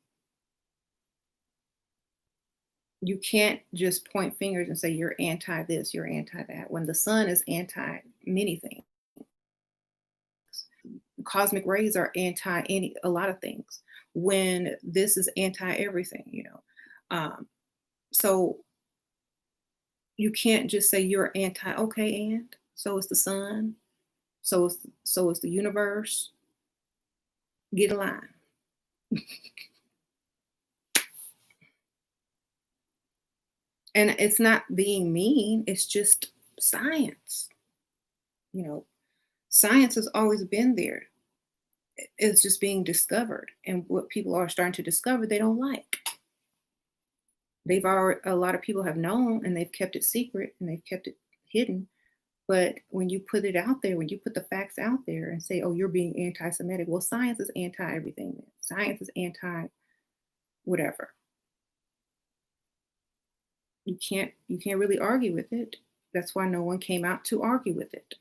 You can't just point fingers and say you're anti this, you're anti that, when the sun is anti many things. Cosmic rays are anti any a lot of things. When this is anti everything, you know. So you can't just say you're anti. Okay, and so is the sun. So is the universe. Get a line. And it's not being mean. It's just science. You know, science has always been there. It's just being discovered, and what people are starting to discover they don't like. They've already A lot of people have known, and they've kept it secret, and they've kept it hidden. But when you put it out there, when you put the facts out there and say, "Oh, you're being anti-Semitic," well, science is anti everything. Science is anti whatever. You can't really argue with it. That's why no one came out to argue with it,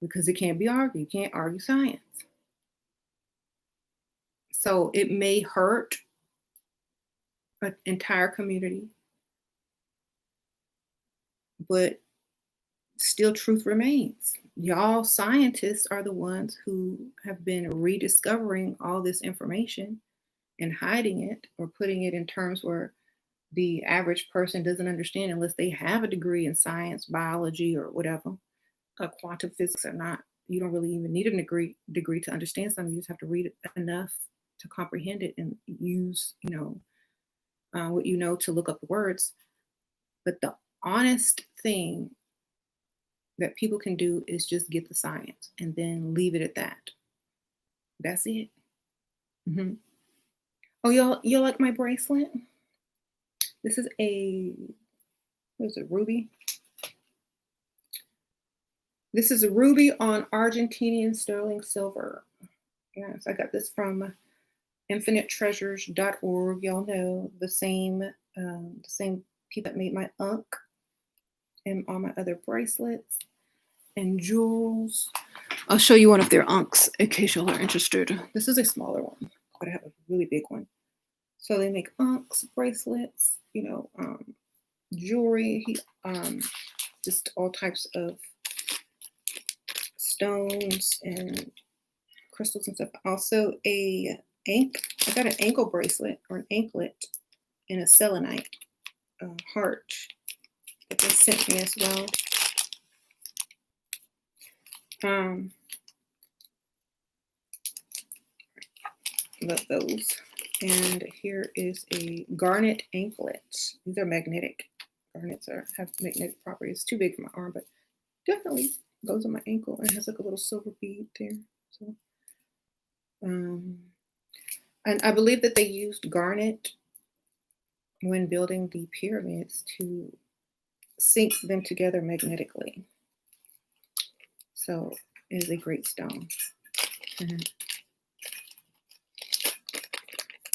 because it can't be argued. You can't argue science. So it may hurt an entire community, but still truth remains. Y'all scientists are the ones who have been rediscovering all this information and hiding it or putting it in terms where the average person doesn't understand unless they have a degree in science, biology, or whatever. Quantum physics or not, you don't really even need a degree to understand something. You just have to read it enough to comprehend it and use, what you know to look up the words. But the honest thing that people can do is just get the science and then leave it at that. That's it. Hmm. Oh, y'all like my bracelet? This is what is it, ruby? This is a ruby on Argentinian sterling silver. Yes, I got this from infinite-treasures.org. Y'all know the same people that made my unk and all my other bracelets and jewels. I'll show you one of their unks in case y'all are interested. This is a smaller one, but I have a really big one. So they make unks, bracelets, jewelry, just all types of stones and crystals and stuff. Also I got an ankle bracelet or an anklet in a selenite heart that they sent me as well. Love those. And here is a garnet anklet. These are magnetic. Garnets have magnetic properties. Too big for my arm, but definitely goes on my ankle and has like a little silver bead there. So, and I believe that they used garnet when building the pyramids to sync them together magnetically. So it is a great stone. Mhm.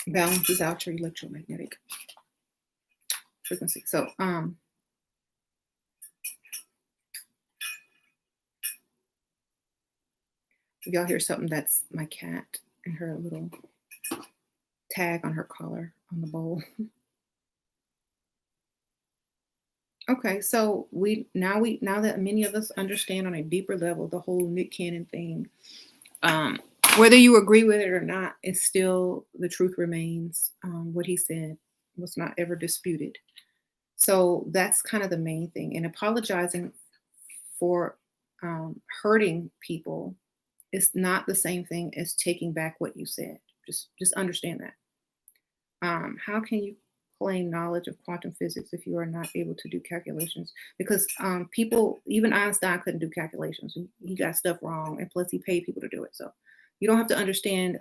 Balances out your electromagnetic frequency. So if y'all hear something, that's my cat and her little tag on her collar on the bowl. Okay, so now that many of us understand on a deeper level the whole Nick Cannon thing, um, whether you agree with it or not, it's still the truth remains. What he said was not ever disputed. So that's kind of the main thing. And apologizing for hurting people is not the same thing as taking back what you said. Just understand that. How can you claim knowledge of quantum physics if you are not able to do calculations? Because people, even Einstein couldn't do calculations. He got stuff wrong, and plus he paid people to do it. So you don't have to understand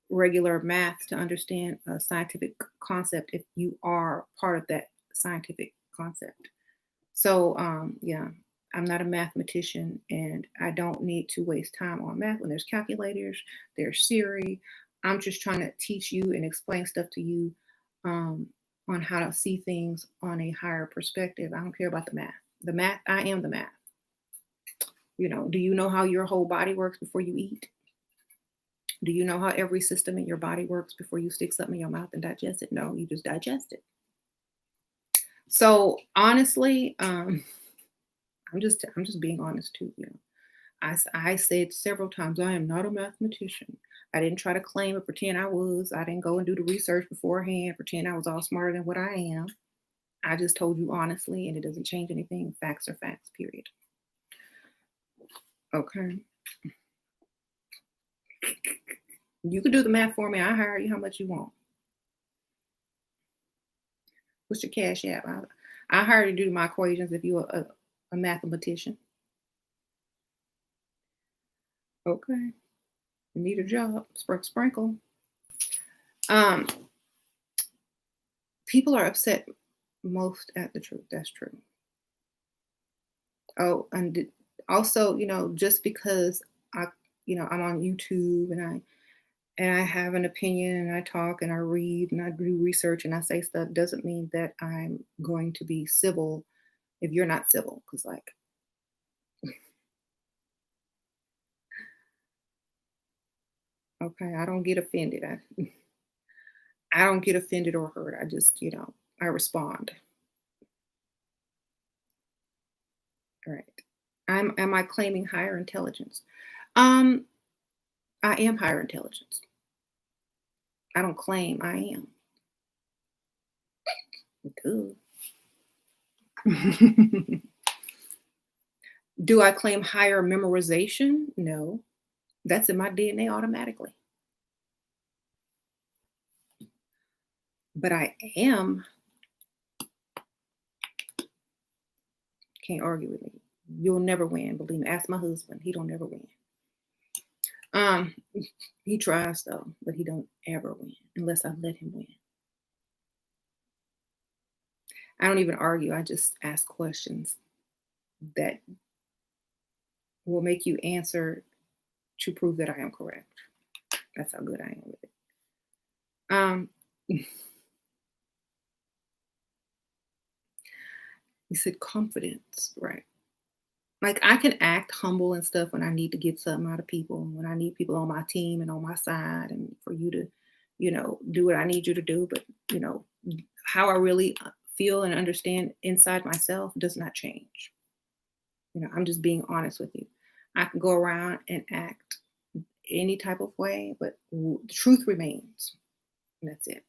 regular math to understand a scientific concept if you are part of that scientific concept. So yeah, I'm not a mathematician, and I don't need to waste time on math when there's calculators, there's Siri. I'm just trying to teach you and explain stuff to you um, on how to see things on a higher perspective. I don't care about the math. The math, I am the math. Do you know how your whole body works before you eat? Do you know how every system in your body works before you stick something in your mouth and digest it? No, you just digest it. So honestly, I'm just being honest too. I said several times, I am not a mathematician. I didn't try to claim or pretend I was. I didn't go and do the research beforehand, pretend I was all smarter than what I am. I just told you honestly, and it doesn't change anything. Facts are facts, period. Okay. You can do the math for me. I hire you how much you want. What's your cash app? I hire you to do my equations if you're a mathematician. Okay. You need a job. Sprinkle. Um, People are upset most at the truth. That's true. Oh, and also, just because I, I'm on YouTube and I have an opinion and I talk and I read and I do research and I say stuff doesn't mean that I'm going to be civil if you're not civil. Because like, okay, I don't get offended. I don't get offended or hurt. I just, I respond. All right. Am I claiming higher intelligence? Um, I am higher intelligence. I don't claim I am. Duh. Do I claim higher memorization? No. That's in my DNA automatically. But I am, can't argue with me. You'll never win, believe me. Ask my husband. He don't ever win. Um, he tries though, but he don't ever win unless I let him win. I don't even argue. I just ask questions that will make you answer to prove that I am correct. That's how good I am with it. You said confidence, right? Like I can act humble and stuff when I need to get something out of people, when I need people on my team and on my side, and for you to, do what I need you to do. But how I really feel and understand inside myself does not change. I'm just being honest with you. I can go around and act any type of way, but the truth remains. And that's it.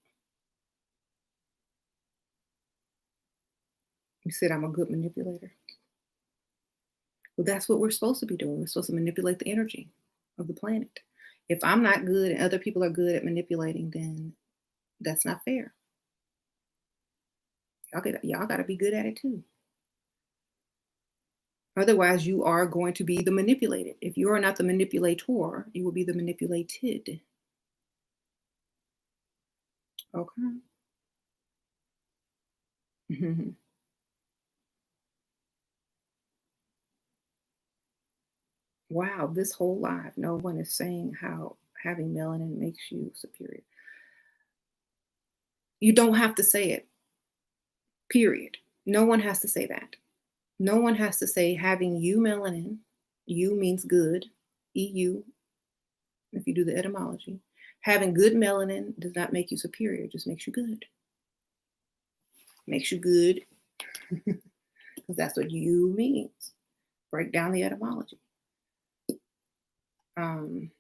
You said I'm a good manipulator. Well, that's what we're supposed to be doing. We're supposed to manipulate the energy of the planet. If I'm not good and other people are good at manipulating, then that's not fair. Y'all got to be good at it too. Otherwise, you are going to be the manipulated. If you are not the manipulator, you will be the manipulated. Okay. Wow, this whole life, no one is saying how having melanin makes you superior. You don't have to say it, period. No one has to say that. No one has to say having you melanin, you means good, EU, if you do the etymology. Having good melanin does not make you superior, it just makes you good. Makes you good. because that's what you means. Break down the etymology. Um,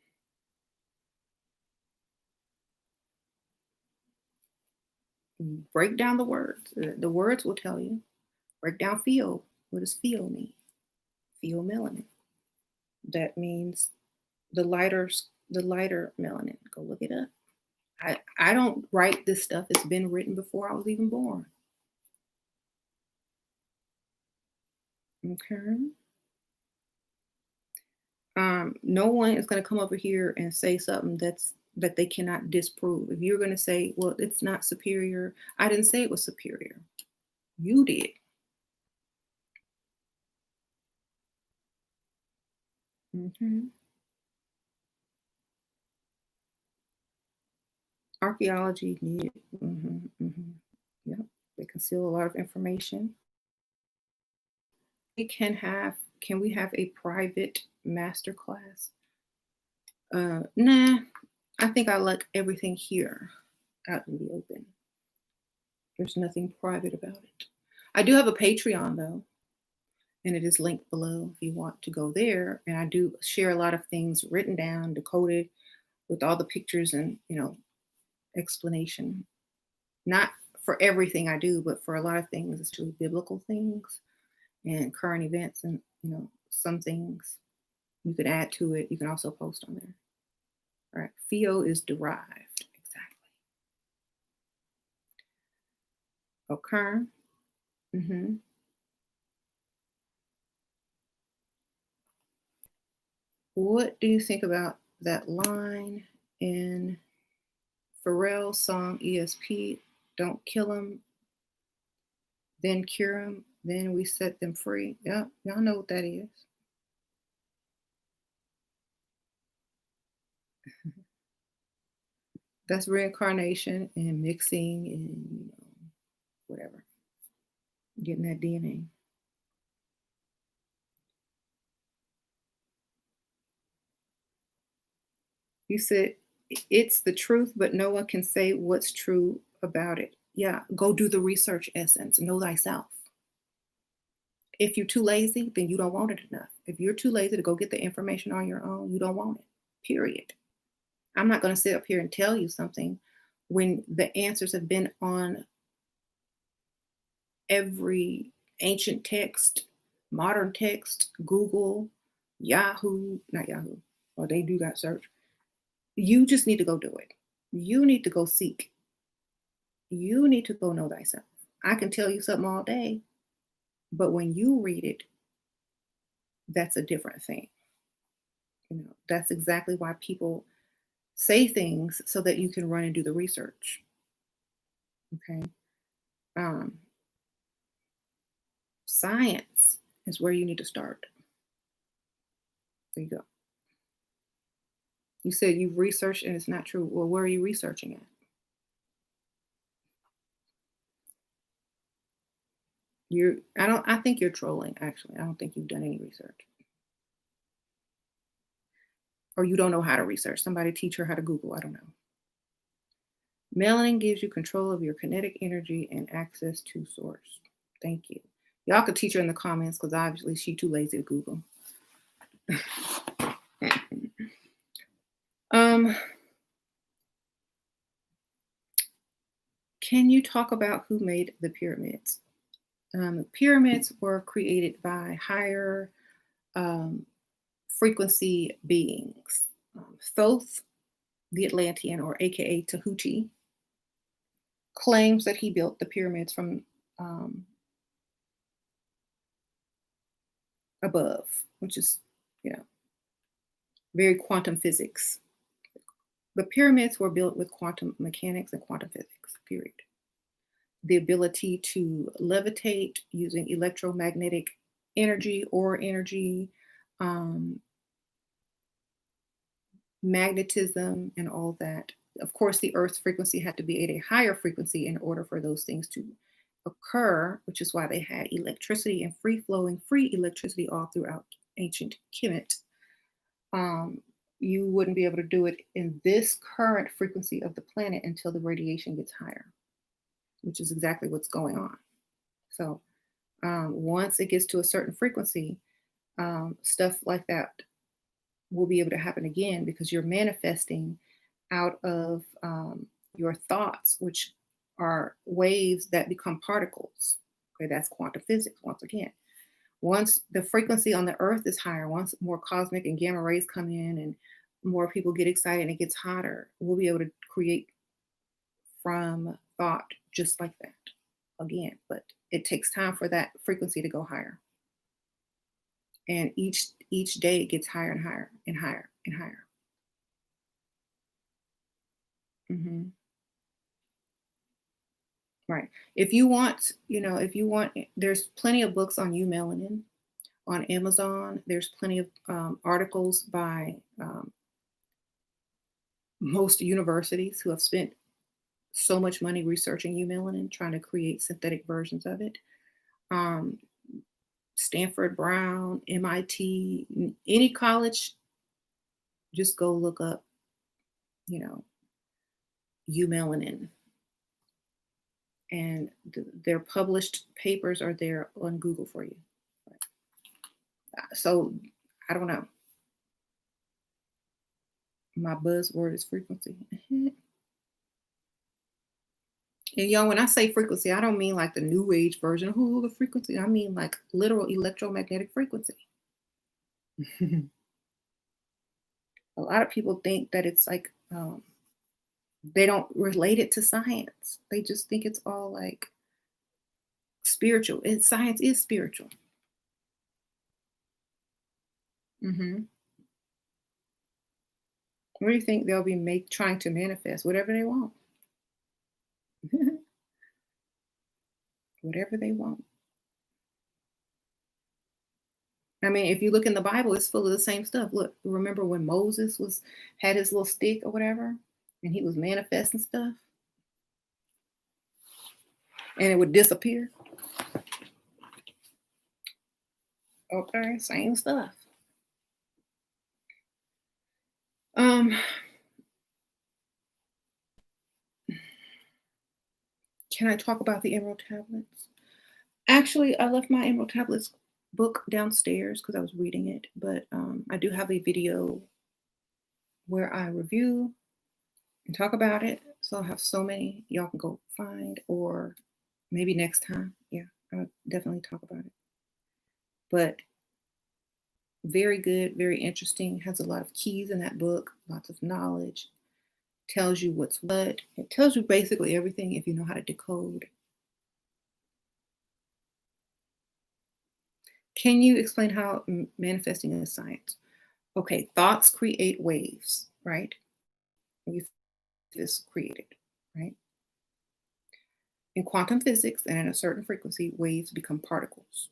break down the words. The words will tell you. Break down feel. What does feel mean? Feel melanin. That means the lighter melanin. Go look it up. I don't write this stuff. It's been written before I was even born. Okay. No one is going to come over here and say something that they cannot disprove. If you're going to say, well, it's not superior, I didn't say it was superior. You did. Hmm. Archaeology needed. Yep. They conceal a lot of information. Can we have a private master class? Nah, I think I like everything here out in the open. There's nothing private about it. I do have a Patreon though, and it is linked below if you want to go there. And I do share a lot of things written down, decoded with all the pictures and, explanation. Not for everything I do, but for a lot of things, especially biblical things and current events and, some things you can add to it. You can also post on there. All right. Theo is derived. Exactly. Okay. hmm What do you think about that line in Pharrell's song ESP? Don't kill them, then cure them, then we set them free. Yeah, y'all know what that is. That's reincarnation and mixing and whatever, getting that DNA. You said it's the truth, but no one can say what's true about it. Yeah, go do the research, essence. Know thyself. If you're too lazy, then you don't want it enough. If you're too lazy to go get the information on your own, you don't want it. Period. I'm not going to sit up here and tell you something when the answers have been on every ancient text, modern text, Google, Yahoo, not Yahoo. Well, they do got search. You just need to go do it. You need to go seek. You need to go know thyself. I can tell you something all day, but when you read it, that's a different thing. That's exactly why people say things so that you can run and do the research. Okay. Um, Science is where you need to start. There you go. You said you've researched and it's not true. Well, where are you researching at? I think you're trolling, actually. I don't think you've done any research. Or you don't know how to research. Somebody teach her how to Google. I don't know. Melanin gives you control of your kinetic energy and access to source. Thank you. Y'all could teach her in the comments because obviously she's too lazy to Google. Can you talk about who made the pyramids? Pyramids were created by higher frequency beings. Thoth, the Atlantean, or AKA Tahuti, claims that he built the pyramids from above, which is, very quantum physics. The pyramids were built with quantum mechanics and quantum physics, period. The ability to levitate using electromagnetic energy or energy, magnetism, and all that. Of course, the Earth's frequency had to be at a higher frequency in order for those things to occur, which is why they had electricity and free flowing, free electricity all throughout ancient Kemet. You wouldn't be able to do it in this current frequency of the planet until the radiation gets higher, which is exactly what's going on. So Once it gets to a certain frequency, stuff like that will be able to happen again because you're manifesting out of your thoughts, which are waves that become particles. Okay, that's quantum physics once again. Once the frequency on the earth is higher, once more cosmic and gamma rays come in and more people get excited and it gets hotter, we'll be able to create from thought just like that again. But it takes time for that frequency to go higher. And each day it gets higher and higher and higher and higher. Hmm. Right. If you want, if you want, there's plenty of books on you, Melanin, on Amazon. There's plenty of articles by most universities who have spent so much money researching you, Melanin, trying to create synthetic versions of it. Um, Stanford, Brown, MIT, any college, just go look up, you know, you, Melanin, and their published papers are there on Google for you. So I don't know. My buzzword is frequency. And y'all, when I say frequency, I don't mean like the new age version of the frequency. I mean like literal electromagnetic frequency. A lot of people think that it's like they don't relate it to science. They just think it's all like spiritual. And science is spiritual. Hmm. What do you think they'll be trying to manifest? Whatever they want. Whatever they want. I mean, if you look in the Bible, it's full of the same stuff. Look, remember when Moses had his little stick or whatever, and he was manifesting stuff, and it would disappear. Okay, same stuff. Um, can I talk about the Emerald Tablets? Actually, I left my Emerald Tablets book downstairs because I was reading it, but I do have a video where I review and talk about it. So I'll have so many y'all can go find, or maybe next time. Yeah, I'll definitely talk about it. But very good, very interesting. Has a lot of keys in that book, lots of knowledge. Tells you what's what. It tells you basically everything if you know how to decode. Can you explain how manifesting is science? Okay, thoughts create waves, right? You is created, right? In quantum physics and at a certain frequency, waves become particles.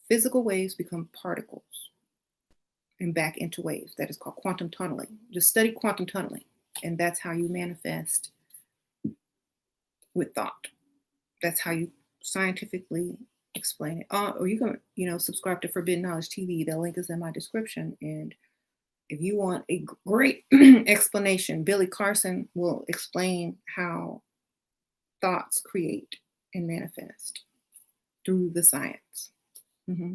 Physical waves become particles and back into waves. That is called quantum tunneling. Just study quantum tunneling, and that's how you manifest with thought. That's how you scientifically explain it. Or you can, subscribe to Forbidden Knowledge TV. The link is in my description. And if you want a great explanation, Billy Carson will explain how thoughts create and manifest through the science. Hmm.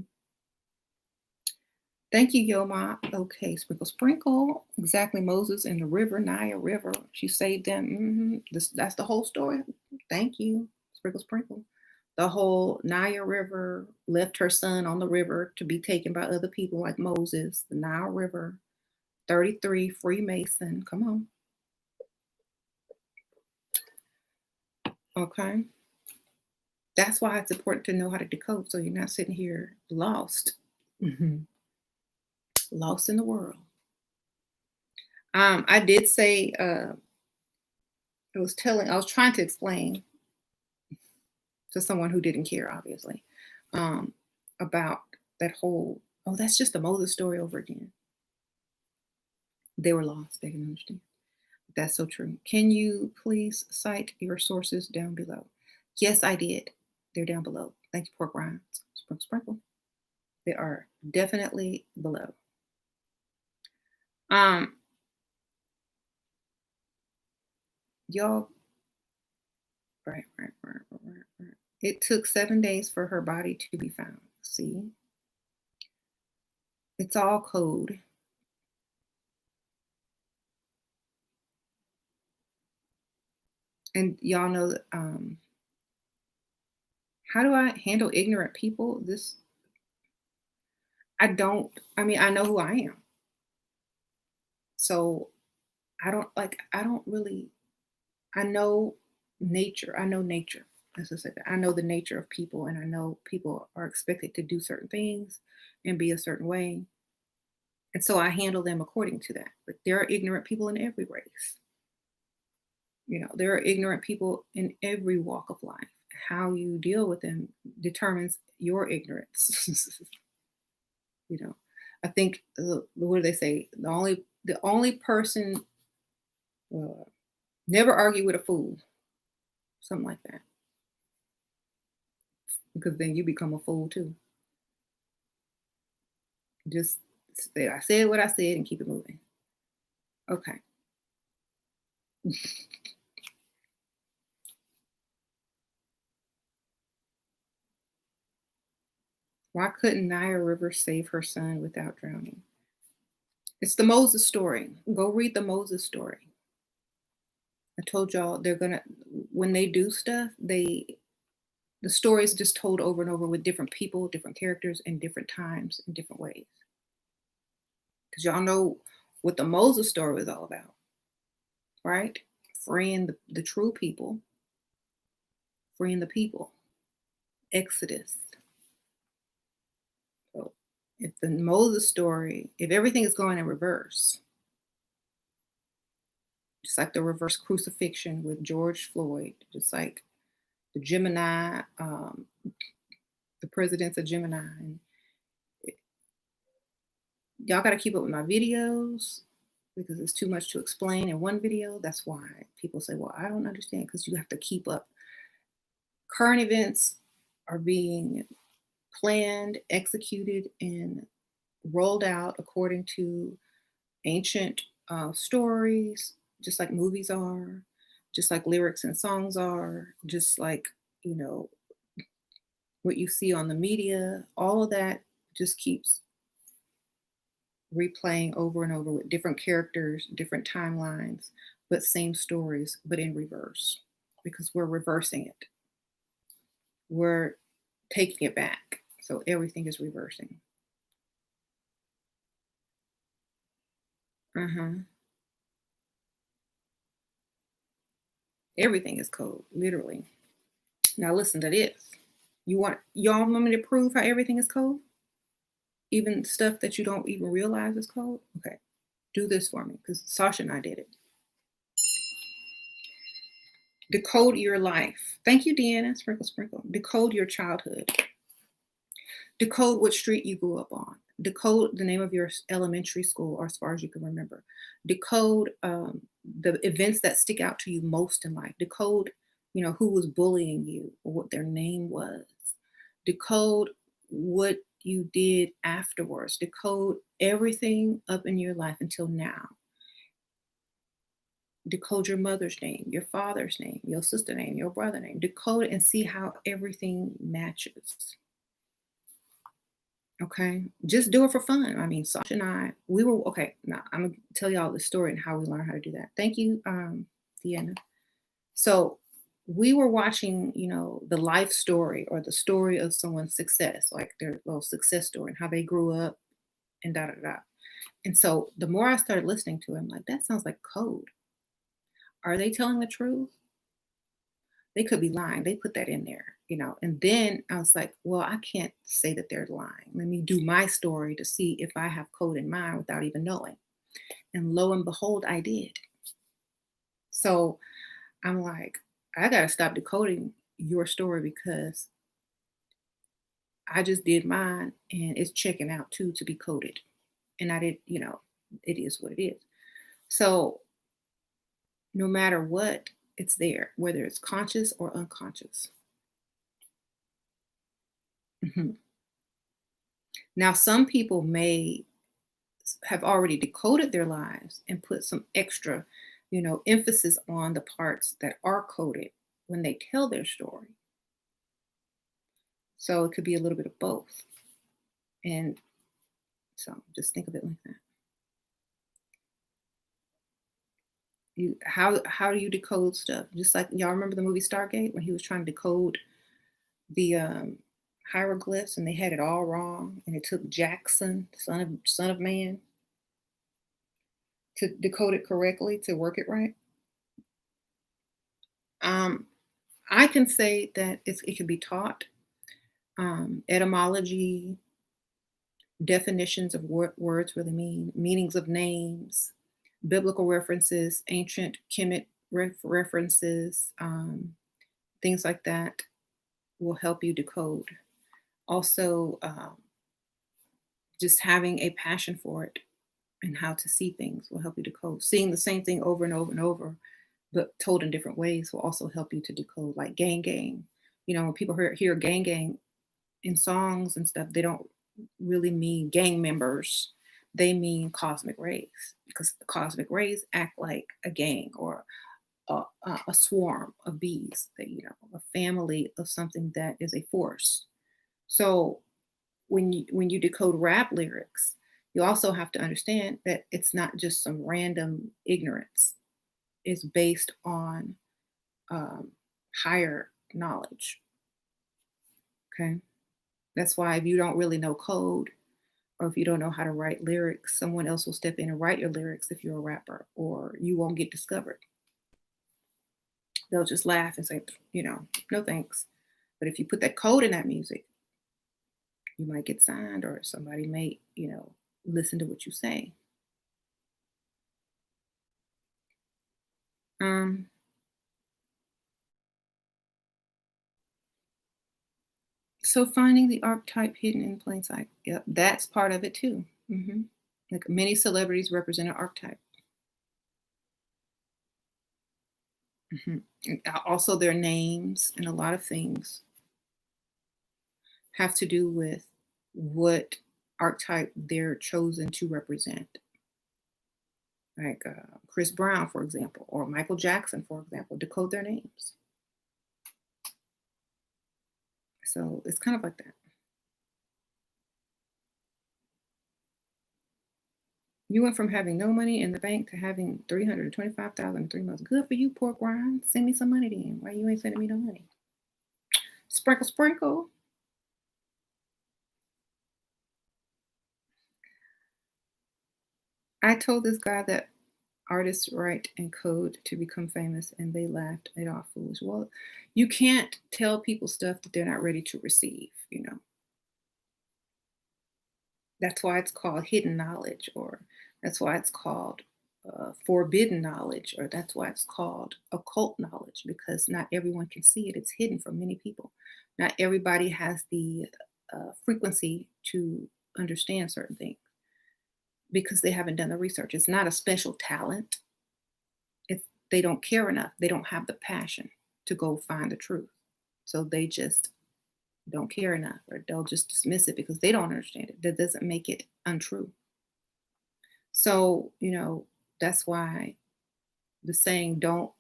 Thank you, Yoma. Okay, sprinkle, sprinkle. Exactly, Moses in the river, Nile River. She saved them. That's the whole story. Thank you, sprinkle, sprinkle. The whole Nile River left her son on the river to be taken by other people like Moses. The Nile River, 33, Freemason. Come on. Okay. That's why it's important to know how to decode so you're not sitting here lost. Mhm. Lost in the world. I did say, I was trying to explain to someone who didn't care, obviously, um, about that whole, oh, that's just the Moses story over again. They were lost. They didn't understand. That's so true. Can you please cite your sources down below? Yes, I did. They're down below. Thank you, pork rinds. Sprinkle, sprinkle. They are definitely below. Um, y'all, right. It took 7 days for her body to be found. See, it's all code. And y'all know that, how do I handle ignorant people? I don't, I mean, I know who I am. So I don't really, I know nature. I know nature. As I said, I know the nature of people, and I know people are expected to do certain things and be a certain way. And so I handle them according to that. But there are ignorant people in every race. There are ignorant people in every walk of life. How you deal with them determines your ignorance. you know, I think what do they say? The only person uh, never argue with a fool, something like that, because then you become a fool too. Just say I said what I said and keep it moving. Okay. Why couldn't Naya River save her son without drowning? It's the Moses story. Go read the Moses story. I told y'all they're gonna when they do stuff, the story is just told over and over with different people, different characters, and different times in different ways. Because y'all know what the Moses story was all about, right? Freeing the true people, freeing the people, Exodus. So if the Moses story, if everything is going in reverse, just like the reverse crucifixion with George Floyd, just like the Gemini, the presidents of Gemini, and y'all got to keep up with my videos because it's too much to explain in one video. That's why people say, well, I don't understand, because you have to keep up. Current events are being planned, executed, and rolled out according to ancient stories, just like movies are, just like lyrics and songs are, just like, you know, what you see on the media, all of that just keeps replaying over and over with different characters, different timelines, but same stories, but in reverse, because we're reversing it. We're taking it back. So everything is reversing. Uh-huh. Everything is code, literally. Now listen to this. Y'all want me to prove how everything is code? Even stuff that you don't even realize is code? Okay. Do this for me, because Sasha and I did it. Decode your life. Thank you, Deanna. Sprinkle, sprinkle. Decode your childhood. Decode what street you grew up on. Decode the name of your elementary school, or as far as you can remember. Decode the events that stick out to you most in life. Decode, who was bullying you or what their name was. Decode what you did afterwards. Decode everything up in your life until now. Decode your mother's name, your father's name, your sister's name, your brother's name. Decode it and see how everything matches. Okay, just do it for fun. I mean, Sasha and I, we were okay. Now I'm gonna tell y'all the story and how we learned how to do that. Thank you, Deanna. So we were watching, the life story or the story of someone's success, like their little success story and how they grew up and da da da. And so the more I started listening to it, I'm like, that sounds like code. Are they telling the truth? They could be lying. They put that in there. And then I was like, well, I can't say that they're lying. Let me do my story to see if I have code in mind without even knowing. And lo and behold, I did. So I'm like, I got to stop decoding your story, because I just did mine and it's checking out too to be coded. And I did, it is what it is. So no matter what, it's there, whether it's conscious or unconscious. Mhm. Now, some people may have already decoded their lives and put some extra, emphasis on the parts that are coded when they tell their story. So it could be a little bit of both. And so just think of it like that. How do you decode stuff? Just like y'all remember the movie Stargate when he was trying to decode the hieroglyphs and they had it all wrong, and it took Jackson, son of man, to decode it correctly to work it right. Um, I can say that it can be taught. Etymology, definitions of what words really mean, meanings of names, biblical references, ancient Kemet references, things like that will help you decode. Also, just having a passion for it and how to see things will help you decode. Seeing the same thing over and over and over, but told in different ways will also help you to decode, like gang gang. When people hear gang gang in songs and stuff, they don't really mean gang members. They mean cosmic rays because the cosmic rays act like a gang or a swarm of bees, that a family of something that is a force. So when you decode rap lyrics, you also have to understand that it's not just some random ignorance. It's based on um, higher knowledge. Okay, that's why if you don't really know code, or if you don't know how to write lyrics, someone else will step in and write your lyrics if you're a rapper, or you won't get discovered. They'll just laugh and say, no thanks. But if you put that code in that music, you might get signed, or somebody may, listen to what you say. Um, so finding the archetype hidden in plain sight. Yep, that's part of it too. Like many celebrities represent an archetype. And also, their names and a lot of things have to do with what archetype they're chosen to represent. Like Chris Brown, for example, or Michael Jackson, for example, decode their names. So it's kind of like that. You went from having no money in the bank to having 325,000 in 3 months. Good for you, poor grind. Send me some money then. Why you ain't sending me no money? Sprinkle, sprinkle. I told this guy that artists write and code to become famous, and they laughed it off foolish. Well, you can't tell people stuff that they're not ready to receive. That's why it's called hidden knowledge, or that's why it's called forbidden knowledge, or that's why it's called occult knowledge, because not everyone can see it. It's hidden from many people. Not everybody has the frequency to understand certain things because they haven't done the research. It's not a special talent. If they don't care enough, they don't have the passion to go find the truth. So they just don't care enough, or they'll just dismiss it because they don't understand it. That doesn't make it untrue. So, that's why the saying, don't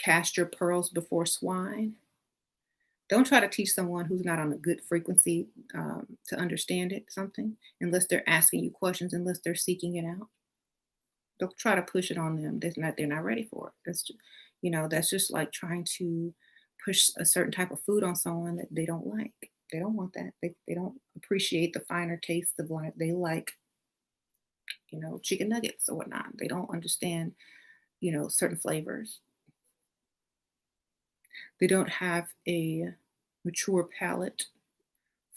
cast your pearls before swine. Don't try to teach someone who's not on a good frequency to understand something, unless they're asking you questions, unless they're seeking it out. Don't try to push it on them. They're not ready for it. That's just like trying to push a certain type of food on someone that they don't like. They don't want that. They don't appreciate the finer tastes of life. They like, chicken nuggets or whatnot. They don't understand, certain flavors. They don't have a mature palate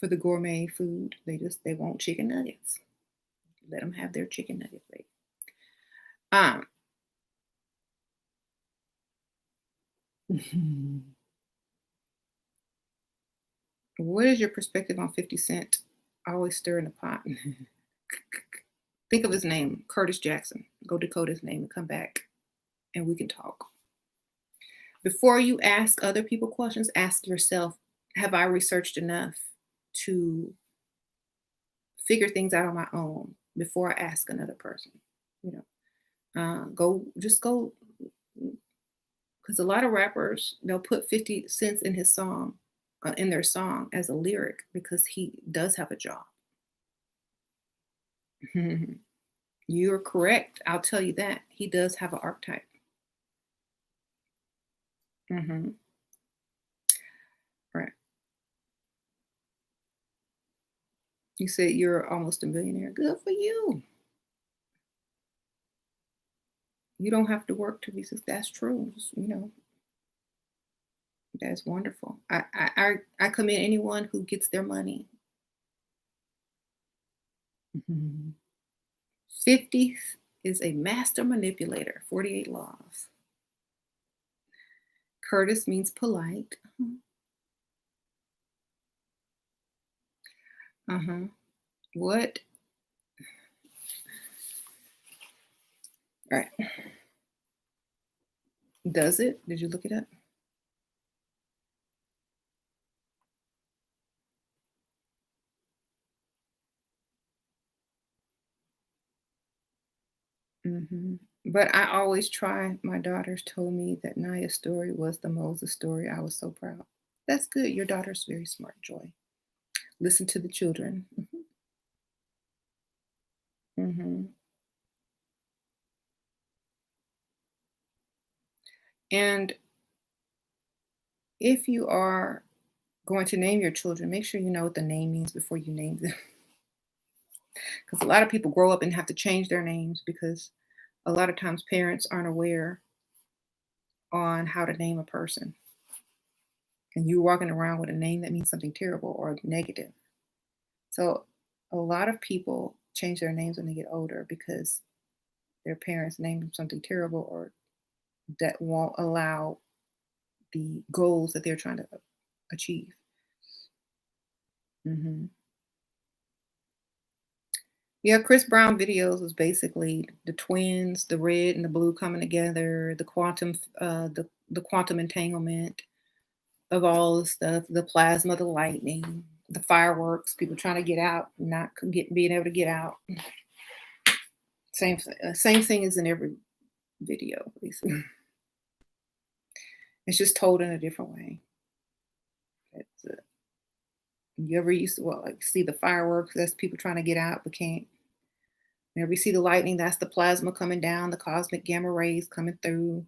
for the gourmet food. They want chicken nuggets. Let them have their chicken nuggets, baby. Um, what is your perspective on 50 Cent? Always stirring the pot. Think of his name, Curtis Jackson. Go decode his name and come back and we can talk. Before you ask other people questions, ask yourself, have I researched enough to figure things out on my own before I ask another person? Go, because a lot of rappers, they'll put 50 cents in his song in their song as a lyric because he does have a job. You're correct. I'll tell you that. He does have an archetype. Hmm. Right. You said you're almost a millionaire. Good for you. You don't have to work to be That's true. That's wonderful. I commend anyone who gets their money. Mhm. 50 is a master manipulator. 48 laws. Curtis means polite. Uh-huh. What? Right. Does it? Did you look it up? But I always try. My daughters told me that Naya's story was the Moses story. I was so proud. That's good. Your daughter's very smart, Joy. Listen to the children. Hmm. And if you are going to name your children, make sure you know what the name means before you name them. Because a lot of people grow up and have to change their names because a lot of times parents aren't aware on how to name a person. And you walking around with a name that means something terrible or negative. So a lot of people change their names when they get older because their parents named them something terrible or that won't allow the goals that they're trying to achieve. Hmm. Yeah, Chris Brown videos was basically the twins, the red and the blue coming together, the quantum entanglement of all the stuff, the plasma, the lightning, the fireworks, people trying to get out, not being able to get out. Same thing as in every video. Basically. It's just told in a different way. It's, you ever used to like see the fireworks? That's people trying to get out but can't. Whenever you see the lightning, that's the plasma coming down, the cosmic gamma rays coming through.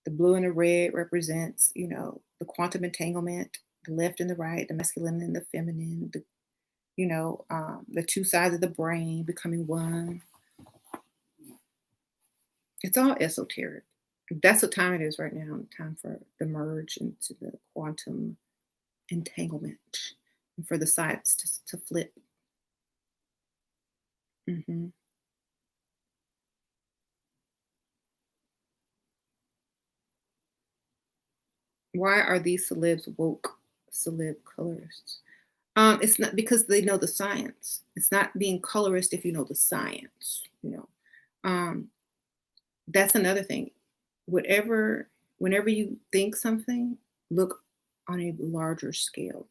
The blue and the red represents, the quantum entanglement, the left and the right, the masculine and the feminine, the two sides of the brain becoming one. It's all esoteric. That's what time it is right now. Time for the merge into the quantum entanglement and for the sides to flip. Hmm. Why are these celebs woke celeb colorists? It's not because they know the science. It's not being colorist if you know the science. Um, that's another thing. Whatever, whenever you think something, look on a larger scale.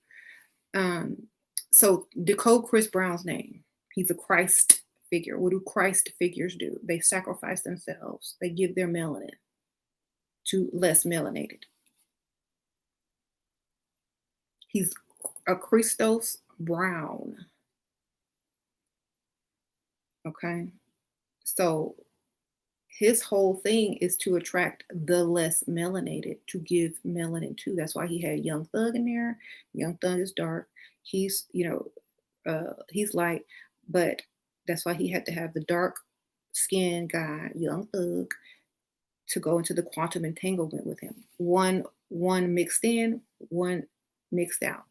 Um, so decode Chris Brown's name. He's a Christ figure. What do Christ figures do? They sacrifice themselves. They give their melanin to less melanated. He's a Christos Brown. Okay. So his whole thing is to attract the less melanated to give melanin to. That's why he had Young Thug in there. Young Thug is dark. He's light, but that's why he had to have the dark skinned guy, Young Thug, to go into the quantum entanglement with him. One mixed in, one mixed out.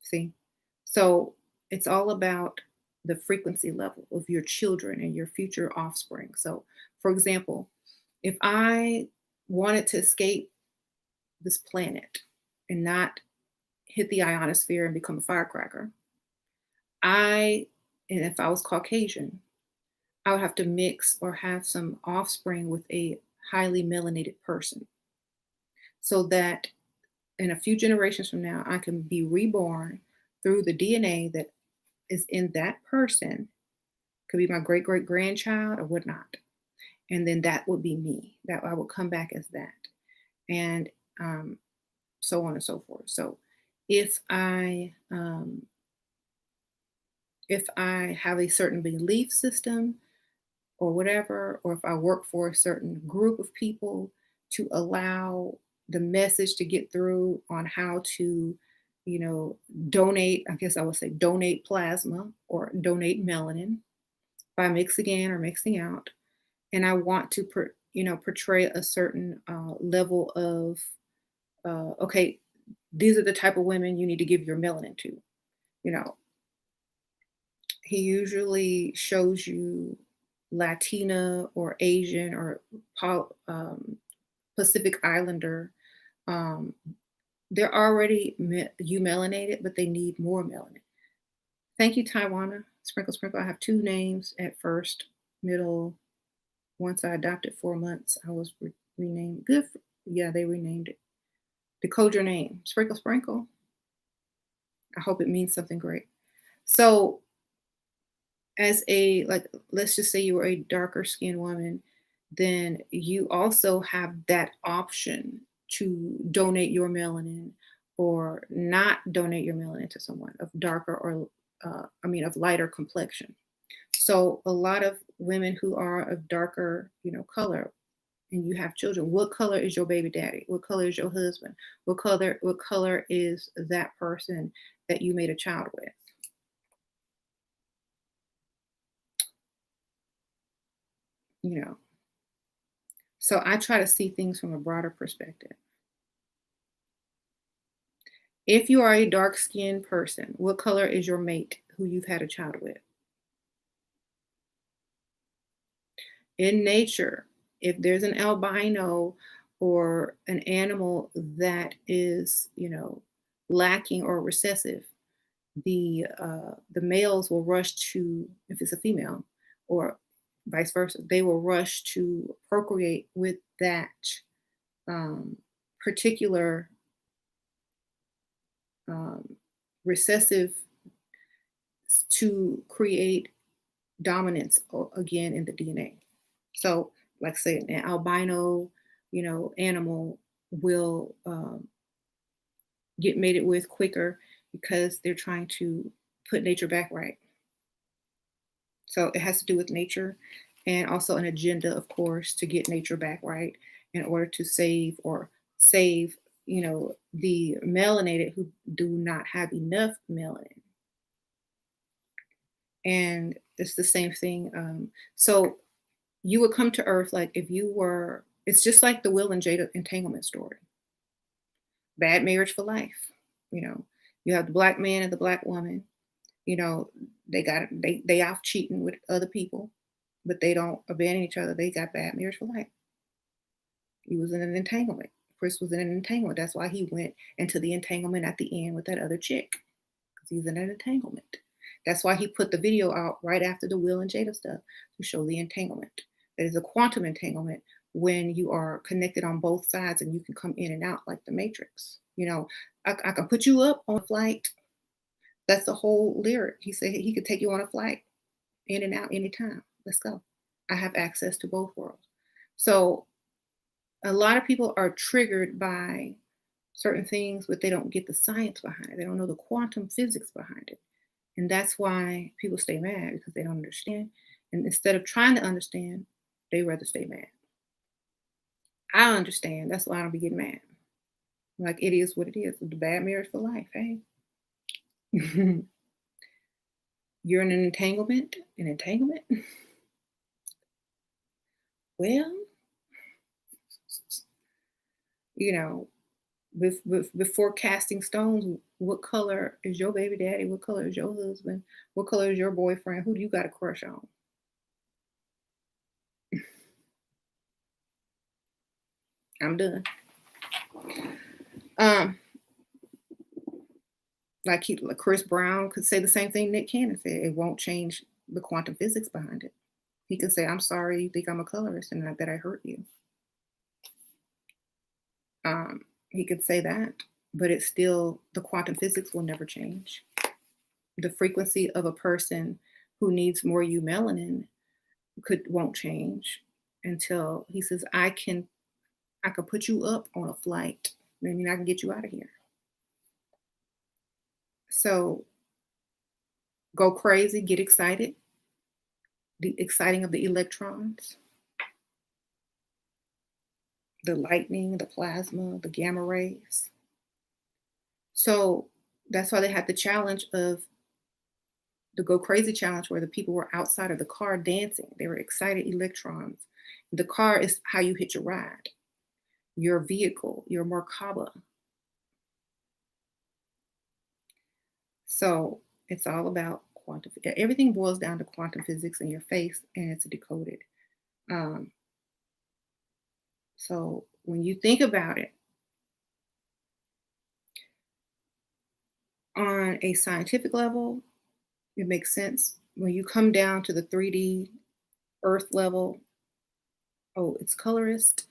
See? So it's all about the frequency level of your children and your future offspring. So, for example, if I wanted to escape this planet and not hit the ionosphere and become a firecracker, and if I was Caucasian, I would have to mix or have some offspring with a highly melanated person so that in a few generations from now, I can be reborn through the DNA that is in that person, could be my great great grandchild or whatnot. And then that would be me, that I would come back as that. And so on and so forth. So if I um, if I have a certain belief system or whatever, or if I work for a certain group of people, to allow the message to get through on how to, you know, donate, I guess I would say donate plasma or donate melanin by mixing in or mixing out. And I want to, portray a certain level of, okay, these are the type of women you need to give your melanin to. You know, he usually shows you Latina or Asian or Pacific Islander. Um, they're already melanated, but they need more melanin. Thank you, Taiwana. Sprinkle, sprinkle. I have two names at first, middle. Once I adopted 4 months, I was renamed. Yeah, they renamed it. Decode your name. Sprinkle, sprinkle. I hope it means something great. So as a, like, let's just say you were a darker skinned woman, then you also have that option to donate your melanin or not donate your melanin to someone of darker or of lighter complexion. So a lot of women who are of darker, color, and you have children, what color is your baby daddy? What color is your husband? What color is that person that you made a child with? You know, so I try to see things from a broader perspective. If you are a dark skinned person, what color is your mate who you've had a child with? In nature, if there's an albino or an animal that is, lacking or recessive, the males will rush to, if it's a female, or vice versa, they will rush to procreate with that um, particular um, recessive to create dominance again in the DNA. So, like say, an albino, animal will get mated with quicker because they're trying to put nature back right. So it has to do with nature and also an agenda, of course, to get nature back right in order to save, the melanated who do not have enough melanin. And it's the same thing. So you would come to Earth like if you were, it's just like the Will and Jada entanglement story. Bad marriage for life. You know, you have the black man and the black woman, you know, they off cheating with other people, but they don't abandon each other. They got bad marriage for life. He was in an entanglement. Chris was in an entanglement. That's why he went into the entanglement at the end with that other chick. Because he's in an entanglement. That's why he put the video out right after the Will and Jada stuff to show the entanglement. That is a quantum entanglement when you are connected on both sides and you can come in and out like the Matrix. I can put you up on a flight. That's the whole lyric. He said he could take you on a flight in and out anytime. Let's go. I have access to both worlds. So a lot of people are triggered by certain things, but they don't get the science behind it. They don't know the quantum physics behind it. And that's why people stay mad because they don't understand. And instead of trying to understand, they rather stay mad. I understand. That's why I don't be getting mad. Like it is what it is. The bad marriage for life. Hey. You're in an entanglement? An entanglement? Well, you know, before casting stones, what color is your baby daddy? What color is your husband? What color is your boyfriend? Who do you got a crush on? I'm done. Um, like Chris Brown could say the same thing Nick Cannon said. It won't change the quantum physics behind it. He could say, "I'm sorry, you think I'm a colorist and that I hurt you." He could say that, but it's still the quantum physics will never change. The frequency of a person who needs more melanin won't change until he says, I can put you up on a flight Maybe I can get you out of here. So go crazy, get excited. The exciting of the electrons, the lightning, the plasma, the gamma rays. So that's why they had the challenge of the Go Crazy challenge, where the people were outside of the car dancing. They were excited electrons. The car is how you hitch a ride, your vehicle, your Merkaba. So it's all about quantum. Everything boils down to quantum physics in your face, and it's decoded. Um, so when you think about it on a scientific level, it makes sense. When you come down to the 3D Earth level, oh, it's colorist.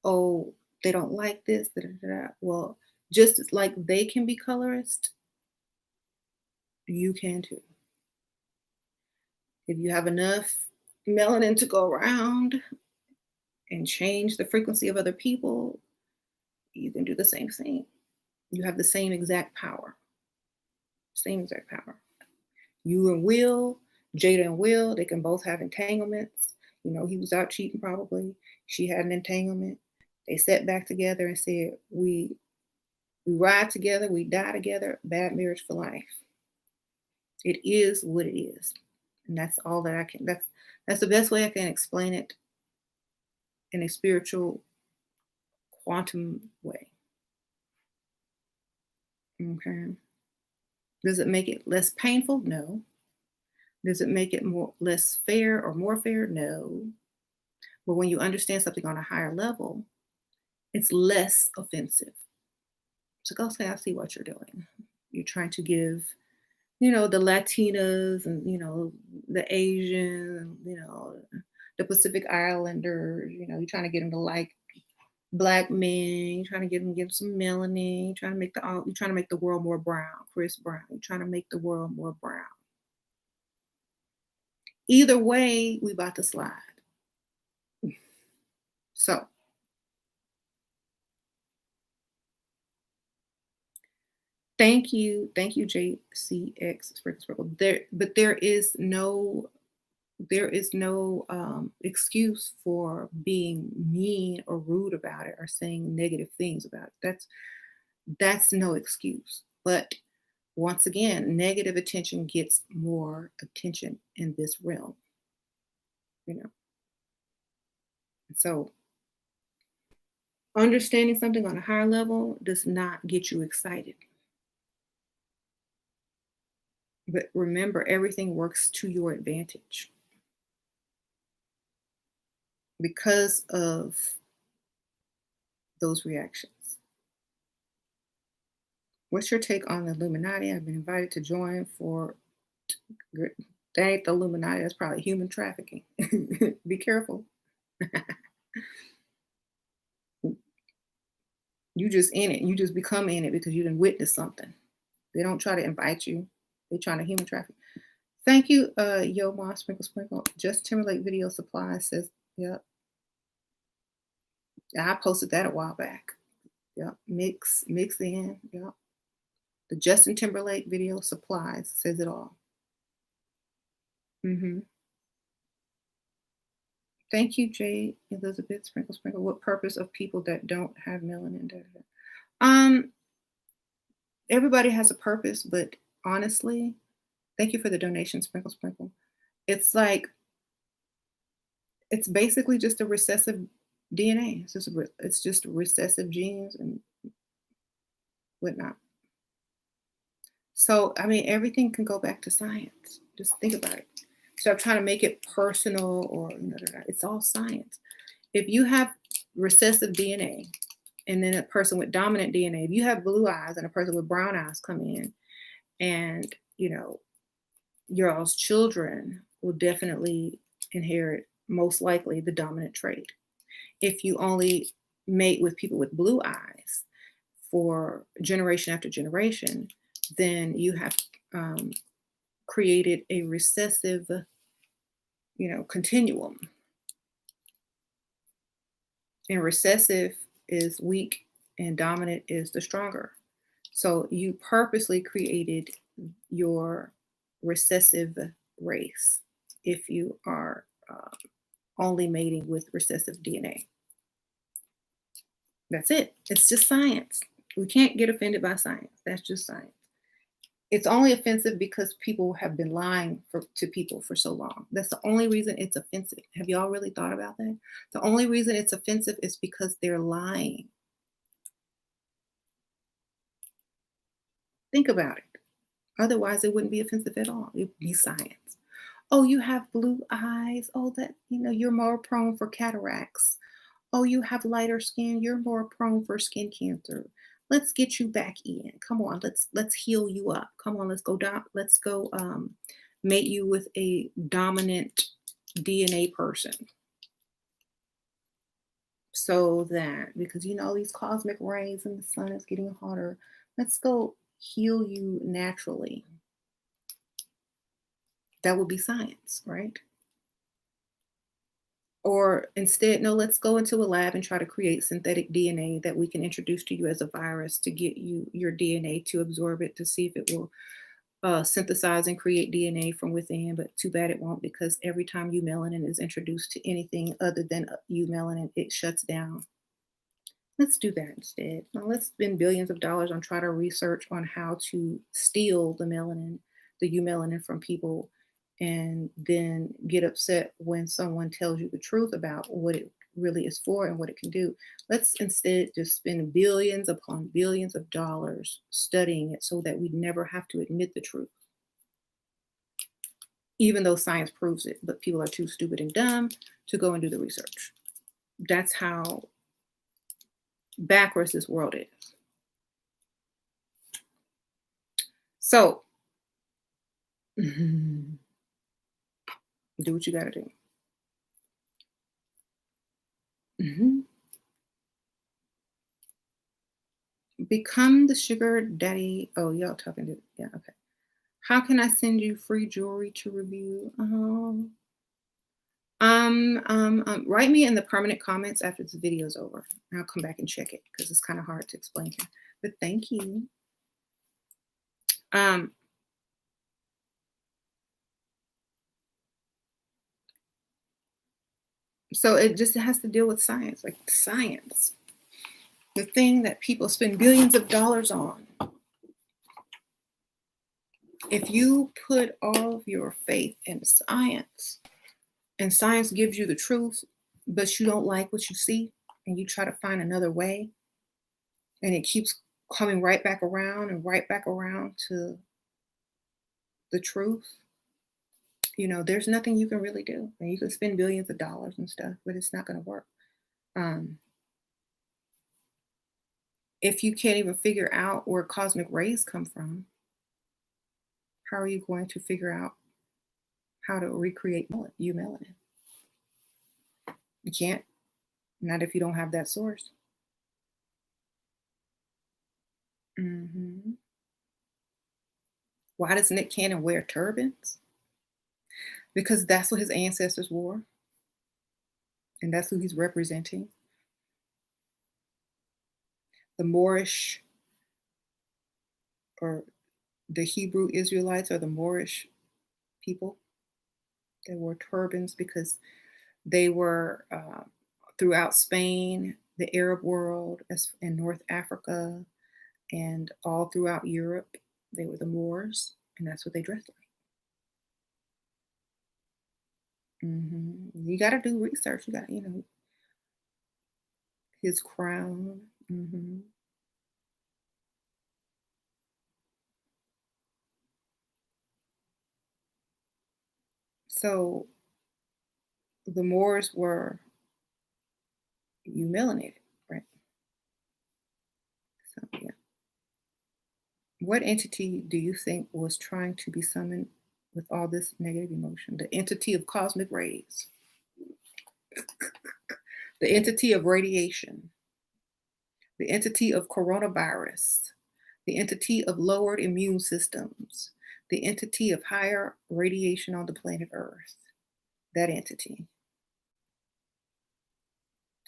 Oh, they don't like this. Da, da, da, da. Well, just like they can be colorist, you can too. If you have enough melanin to go around and change the frequency of other people, you can do the same thing. You have the same exact power. Same exact power. You and Will, Jada and Will, they can both have entanglements. You know, he was out cheating probably. She had an entanglement. They sat back together and said, we ride together, we die together, bad marriage for life. It is what it is. And that's all that I can, that's the best way I can explain it in a spiritual quantum way. Okay. Does it make it less painful? No. Does it make it less fair or more fair? No. But when you understand something on a higher level, it's less offensive. So go say, I see what you're doing. You're trying to give, the Latinas and, the Asian, the Pacific Islanders, you're trying to get them to like Black men, you're trying to get them to give some melanin, you're trying to make the world more brown, Chris Brown, you're trying to make the world more brown. Either way, we about to slide. So thank you, JCX Sprinkle. There is no excuse for being mean or rude about it or saying negative things about it. That's no excuse. But once again, negative attention gets more attention in this realm. So understanding something on a higher level does not get you excited. But remember, everything works to your advantage because of those reactions. What's your take on the Illuminati? I've been invited to join for, that ain't the Illuminati, that's probably human trafficking. Be careful. You just in it. You just become in it because you didn't witness something. They don't try to invite you. They're trying to human traffic. Thank you, Yo Ma Sprinkle. Just Timberlake Video Supply says, yep. I posted that a while back. Yep. Mix in. Yep. The Justin Timberlake Video Supplies says it all. Thank you, Jade Elizabeth Sprinkle. What purpose of people that don't have melanin? Everybody has a purpose, but honestly, thank you for the donation, Sprinkle. It's like, it's basically just a recessive DNA. It's just recessive genes and whatnot. So, I mean, everything can go back to science. Just think about it. Stop trying to make it personal or, it's all science. If you have recessive DNA and then a person with dominant DNA, if you have blue eyes and a person with brown eyes come in, and, your all's children will definitely inherit, most likely, the dominant trait. If you only mate with people with blue eyes for generation after generation, then you have created a recessive, continuum. And recessive is weak and dominant is the stronger. So you purposely created your recessive race if you are only mating with recessive DNA. That's it. It's just science. We can't get offended by science. That's just science. It's only offensive because people have been lying to people for so long. That's the only reason it's offensive. Have y'all really thought about that? The only reason it's offensive is because they're lying. Think about it. Otherwise, it wouldn't be offensive at all. It would be science. Oh, you have blue eyes. Oh, that, you're more prone for cataracts. Oh, you have lighter skin. You're more prone for skin cancer. Let's get you back in. Come on, let's heal you up. Come on, let's go down. Let's go mate you with a dominant DNA person. So that, because these cosmic rays and the sun is getting hotter, let's go heal you naturally. That would be science, right? Or instead, no, let's go into a lab and try to create synthetic DNA that we can introduce to you as a virus to get your DNA to absorb it to see if it will synthesize and create DNA from within. But too bad it won't, because every time melanin is introduced to anything other than melanin, it shuts down. Let's do that instead. Now, let's spend billions of dollars on try to research on how to steal the melanin from people, and then get upset when someone tells you the truth about what it really is for and what it can do. Let's instead just spend billions upon billions of dollars studying it so that we never have to admit the truth, even though science proves it, but people are too stupid and dumb to go and do the research. That's how backwards this world is. So, do what you got to do. Become the sugar daddy. Oh, y'all talking to, yeah, okay. How can I send you free jewelry to review? Write me in the permanent comments after this video is over. I'll come back and check it because it's kind of hard to explain here. But thank you. So it just has to deal with science, like science. The thing that people spend billions of dollars on. If you put all of your faith in science, and science gives you the truth, but you don't like what you see, and you try to find another way, and it keeps coming right back around and right back around to the truth, there's nothing you can really do. And you can spend billions of dollars and stuff, but it's not going to work. If you can't even figure out where cosmic rays come from, how are you going to figure out how to recreate melanin? You can't. Not if you don't have that source. Why does Nick Cannon wear turbans? Because that's what his ancestors wore. And that's who he's representing. The Moorish, or the Hebrew Israelites, are the Moorish people. They wore turbans because they were throughout Spain, the Arab world, and North Africa, and all throughout Europe. They were the Moors, and that's what they dressed like. You got to do research. You got, his crown. So the Moors were melanated, right? So yeah. What entity do you think was trying to be summoned with all this negative emotion? The entity of cosmic rays. The entity of radiation. The entity of coronavirus. The entity of lowered immune systems. The entity of higher radiation on the planet Earth. That entity.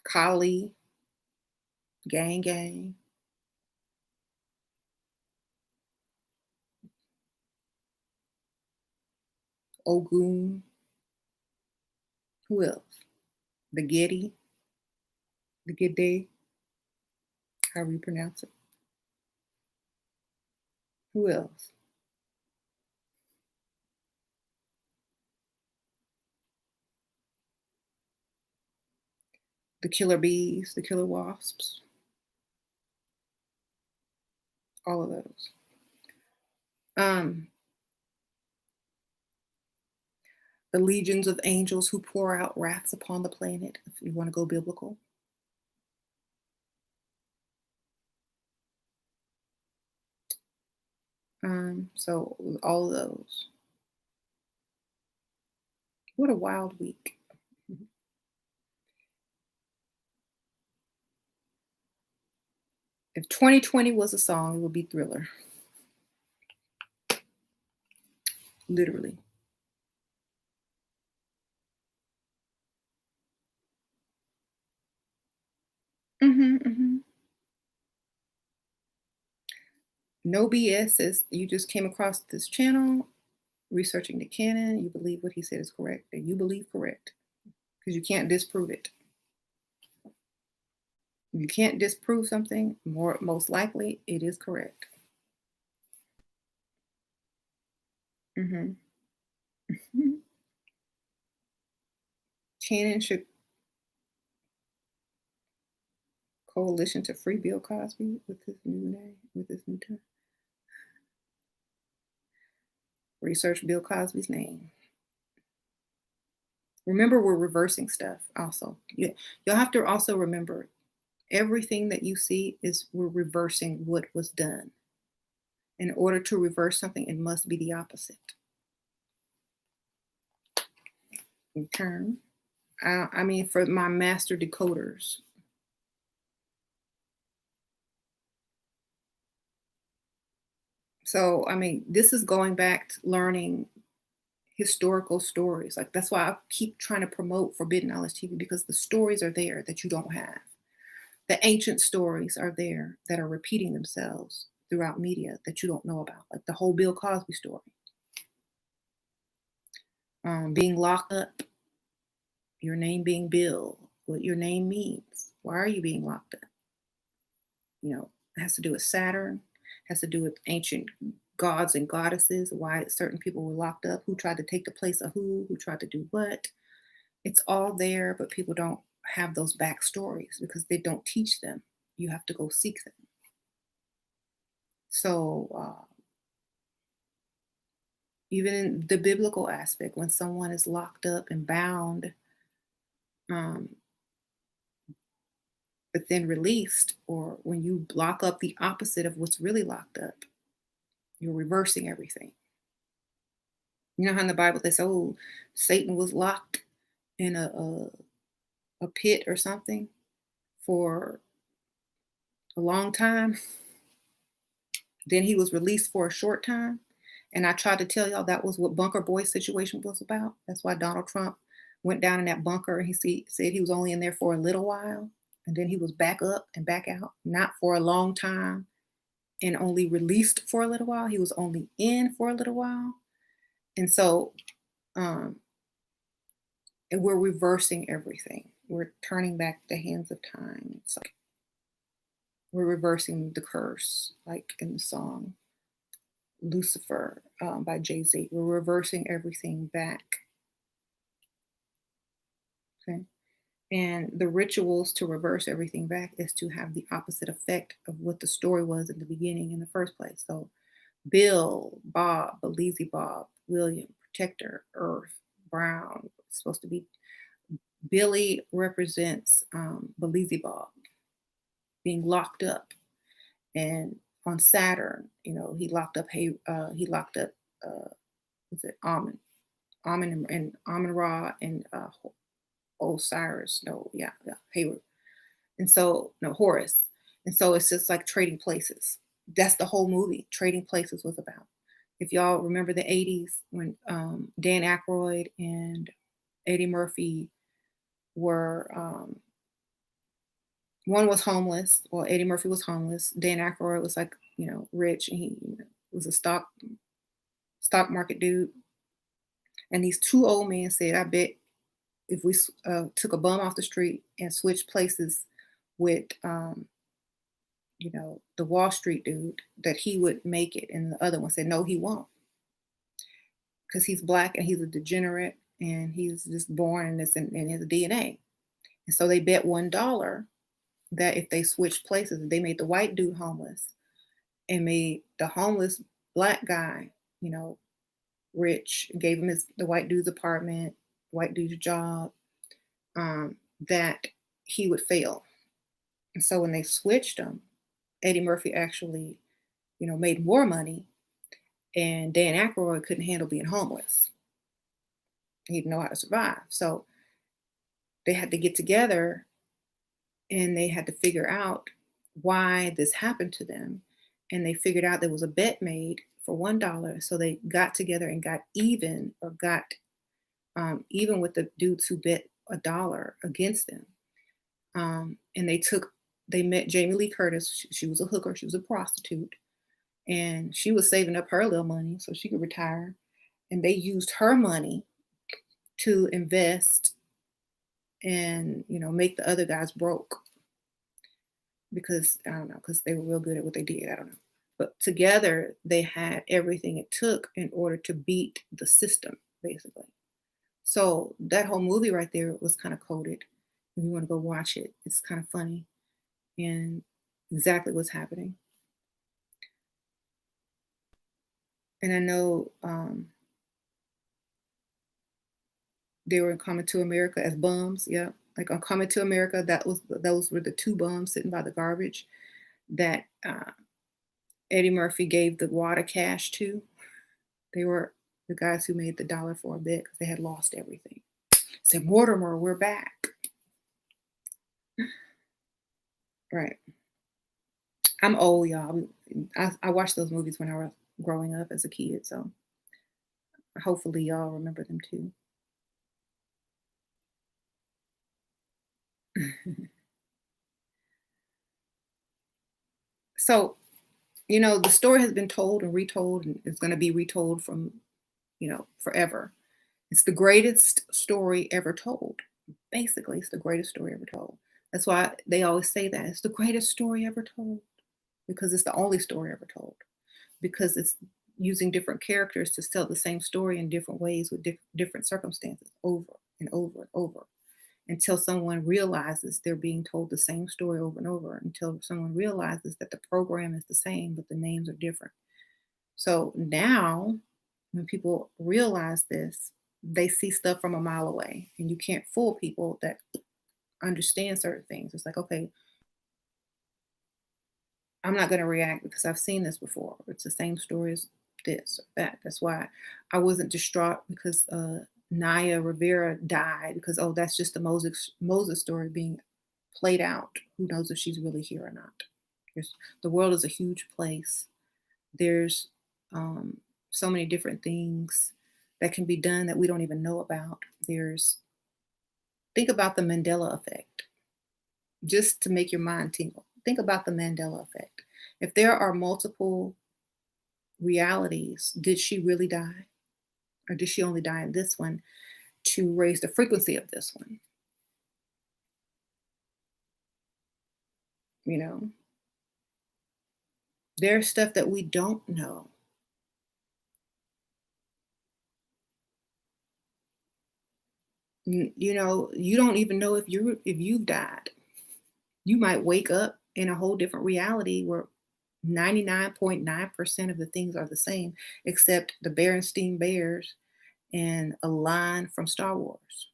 Kali, Gang Gang, Ogun. Who else? The Getty, the Gede, however you pronounce it. Who else? The Killer Bees, the Killer Wasps, all of those. Um, the legions of angels who pour out wraths upon the planet, if you want to go biblical. So all of those. What a wild week. If 2020 was a song, it would be Thriller. Literally. Mm-hmm. No BS says you just came across this channel, researching the canon, you believe what he said is correct, and you believe correct. Because you can't disprove it. If you can't disprove something, most likely it is correct. Mm-hmm. Canon should coalition to free Bill Cosby with his new name, with his new term. Research Bill Cosby's name. Remember, we're reversing stuff also. You'll have to also remember everything that you see is we're reversing what was done. In order to reverse something, it must be the opposite. Okay. I mean, for my master decoders. So, I mean, this is going back to learning historical stories. Like, that's why I keep trying to promote Forbidden Knowledge TV, because the stories are there that you don't have. The ancient stories are there that are repeating themselves throughout media that you don't know about, like the whole Bill Cosby story. Being locked up, your name being Bill, what your name means. Why are you being locked up? You know, it has to do with Saturn, has to do with ancient gods and goddesses, why certain people were locked up, who tried to take the place of who tried to do what. It's all there, but people don't have those backstories because they don't teach them. You have to go seek them. So, even in the biblical aspect, when someone is locked up and bound, um, but then released, or when you lock up the opposite of what's really locked up, you're reversing everything. You know how in the Bible they say, "Oh, Satan was locked in a pit or something for a long time. Then he was released for a short time." And I tried to tell y'all that was what Bunker Boy's situation was about. That's why Donald Trump went down in that bunker and said he was only in there for a little while. And then he was back up and back out, not for a long time and only released for a little while. He was only in for a little while. And so, and we're reversing everything. We're turning back the hands of time. It's like we're reversing the curse, like in the song Lucifer by Jay-Z. We're reversing everything back. Okay. And the rituals to reverse everything back is to have the opposite effect of what the story was in the beginning in the first place. So Bill, Bob, Belize Bob, William, Protector, Earth, Brown. It's supposed to be Billy represents Belize Bob being locked up, and on Saturn, you know, he locked up. Was it Amun and Amun Ra and Osiris? No, yeah, Hayward. And so no, Horus. And so it's just like trading places. That's the whole movie. Trading Places was about. If y'all remember the 80s when Dan Aykroyd and Eddie Murphy were One was homeless. Well, Eddie Murphy was homeless. Dan Aykroyd was like, rich, and he was a stock market dude. And these two old men said, "I bet if we took a bum off the street and switched places with, the Wall Street dude, that he would make it." And the other one said, "No, he won't, because he's black and he's a degenerate and he's just born in this in his DNA." And so they bet $1 that if they switched places, they made the white dude homeless and made the homeless black guy, you know, rich, gave him the white dude's apartment, white dude's job, um, that he would fail. And so when they switched them, Eddie Murphy actually, made more money, and Dan Aykroyd couldn't handle being homeless. He didn't know how to survive. So they had to get together and they had to figure out why this happened to them. And they figured out there was a bet made for $1. So they got together and got even, or got even with the dudes who bet $1 against them. And they met Jamie Lee Curtis. She was a hooker, she was a prostitute, and she was saving up her little money so she could retire. And they used her money to invest and, make the other guys broke, because I don't know, because they were real good at what they did. I don't know. But together they had everything it took in order to beat the system, basically. So that whole movie right there was kind of coded. If you want to go watch it, it's kind of funny and exactly what's happening. And I know they were Coming to America as bums. Yeah, like on Coming to America, those were the two bums sitting by the garbage that Eddie Murphy gave the water cash to. They were the guys who made the dollar for a bit because they had lost everything. Said, "Mortimer, we're back." Right. I'm old, y'all. I watched those movies when I was growing up as a kid, so hopefully y'all remember them too. So, the story has been told and retold, and it's going to be retold from, forever. It's the greatest story ever told. Basically, it's the greatest story ever told. That's why they always say that it's the greatest story ever told, because it's the only story ever told. Because it's using different characters to tell the same story in different ways with different circumstances over and over and over, until someone realizes they're being told the same story over and over, until someone realizes that the program is the same, but the names are different. So now, when people realize this, they see stuff from a mile away, and you can't fool people that understand certain things. It's like, okay, I'm not going to react because I've seen this before. It's the same story as this or that. That's why I wasn't distraught because Naya Rivera died, because, oh, that's just the Moses story being played out. Who knows if she's really here or not? The world is a huge place. There's so many different things that can be done that we don't even know about. Think about the Mandela effect, just to make your mind tingle. Think about the Mandela effect. If there are multiple realities, did she really die? Or did she only die in this one to raise the frequency of this one? You know, there's stuff that we don't know. You don't even know if you've died. You might wake up in a whole different reality where 99.9% of the things are the same, except the Berenstein Bears and a line from Star Wars.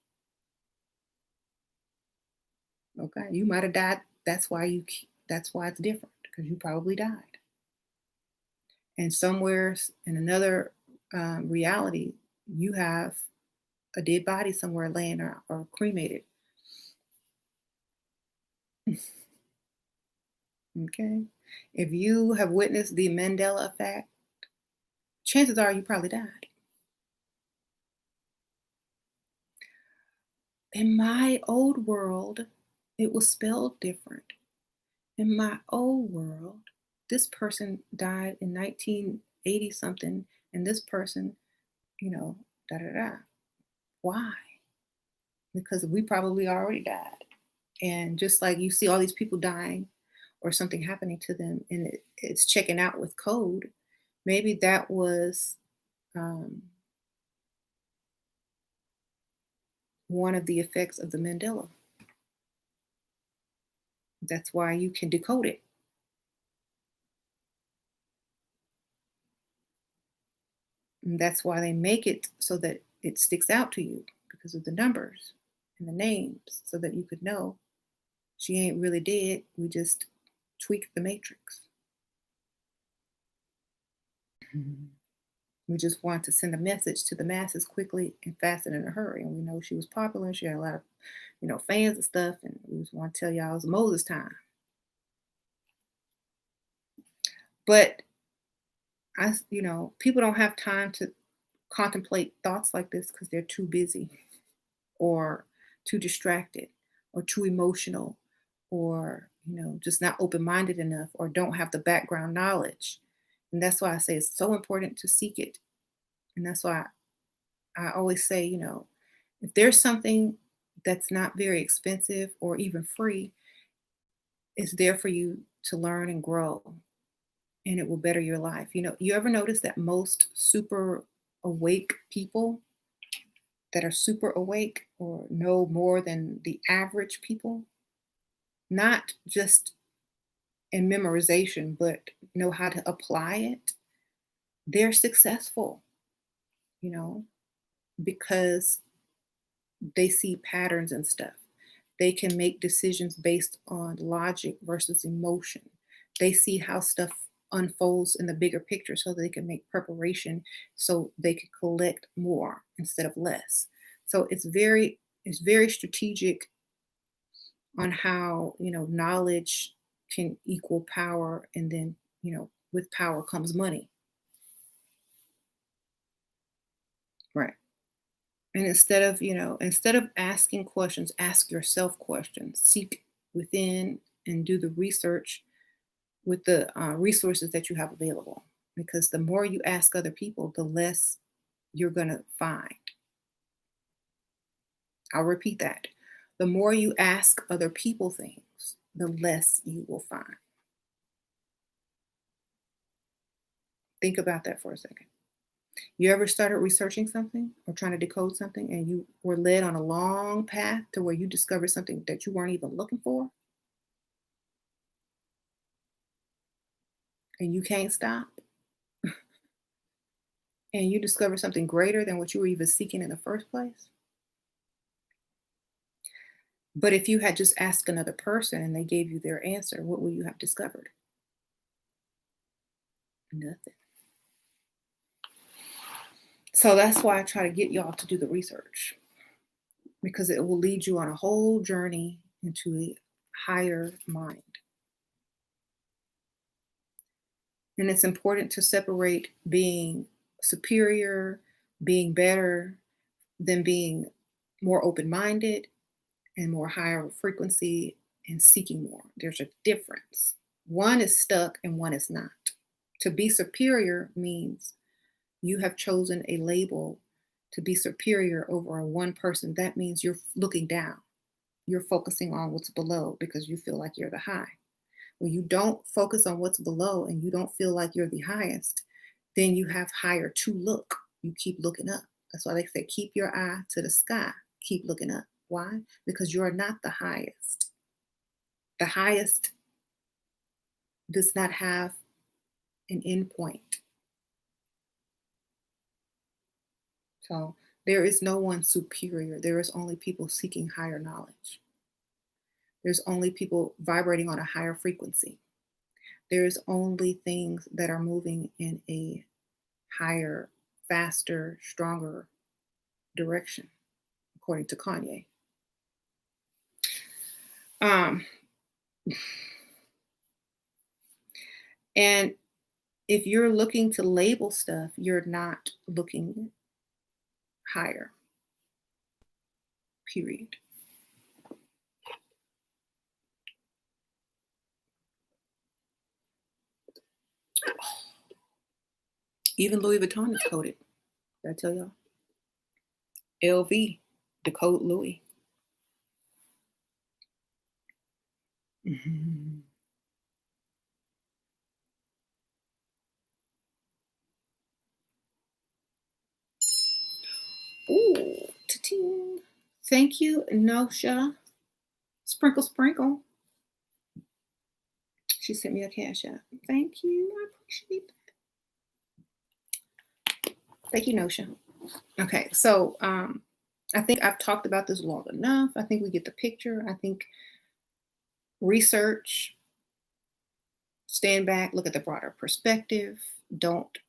Okay, you might have died. That's why it's different, because you probably died. And somewhere in another reality, you have a dead body somewhere laying, or cremated. Okay. If you have witnessed the Mandela effect, chances are you probably died. In my old world, it was spelled different. In my old world, this person died in 1980 something, and this person, da da da. Why? Because we probably already died. And just like you see all these people dying or something happening to them and it's checking out with code, maybe that was um, one of the effects of the Mandela. That's why you can decode it. And that's why they make it so that it sticks out to you because of the numbers and the names so that you could know she ain't really dead. We just tweaked the matrix. Mhm. We just want to send a message to the masses quickly and fast and in a hurry. And we know she was popular and she had a lot of, fans and stuff. And we just want to tell y'all it's Moses time. But people don't have time to contemplate thoughts like this because they're too busy or too distracted or too emotional or, just not open-minded enough or don't have the background knowledge. And that's why I say it's so important to seek it. And that's why I always say, if there's something that's not very expensive or even free, it's there for you to learn and grow and it will better your life. You ever notice that most super awake people that are super awake or know more than the average people, not just in memorization, but know how to apply it, they're successful, you know, because they see patterns and stuff. They can make decisions based on logic versus emotion. They see how stuff unfolds in the bigger picture so they can make preparation so they can collect more instead of less. So it's very strategic on how, knowledge can equal power and then, with power comes money. Right. And instead of asking questions, ask yourself questions. Seek within and do the research with the resources that you have available. Because the more you ask other people, the less you're going to find. I'll repeat that. The more you ask other people things, the less you will find. Think about that for a second. You ever started researching something or trying to decode something and you were led on a long path to where you discovered something that you weren't even looking for and you can't stop and you discover something greater than what you were even seeking in the first place? But if you had just asked another person and they gave you their answer, what would you have discovered? Nothing. So that's why I try to get y'all to do the research because it will lead you on a whole journey into a higher mind. And it's important to separate being superior, being better, than being more open minded and more higher frequency and seeking more. There's a difference. One is stuck and one is not. To be superior means you have chosen a label to be superior over a one person. That means you're looking down. You're focusing on what's below because you feel like you're the high. When you don't focus on what's below and you don't feel like you're the highest, then you have higher to look. You keep looking up. That's why they say keep your eye to the sky. Keep looking up. Why? Because you're not the highest. The highest does not have an endpoint. So there is no one superior. There is only people seeking higher knowledge. There's only people vibrating on a higher frequency. There's only things that are moving in a higher, faster, stronger direction, according to Kanye. Um, and if you're looking to label stuff, you're not looking higher, period. Even Louis Vuitton is coded. Did I tell y'all? LV, decode Louis. Mhm. Ooh, ta-ting. Thank you, Nosha. Sprinkle, sprinkle. She sent me a cash app. Thank you. I appreciate that. Thank you, Nosha. Okay, so I think I've talked about this long enough. I think we get the picture. I think research, stand back, look at the broader perspective. Don't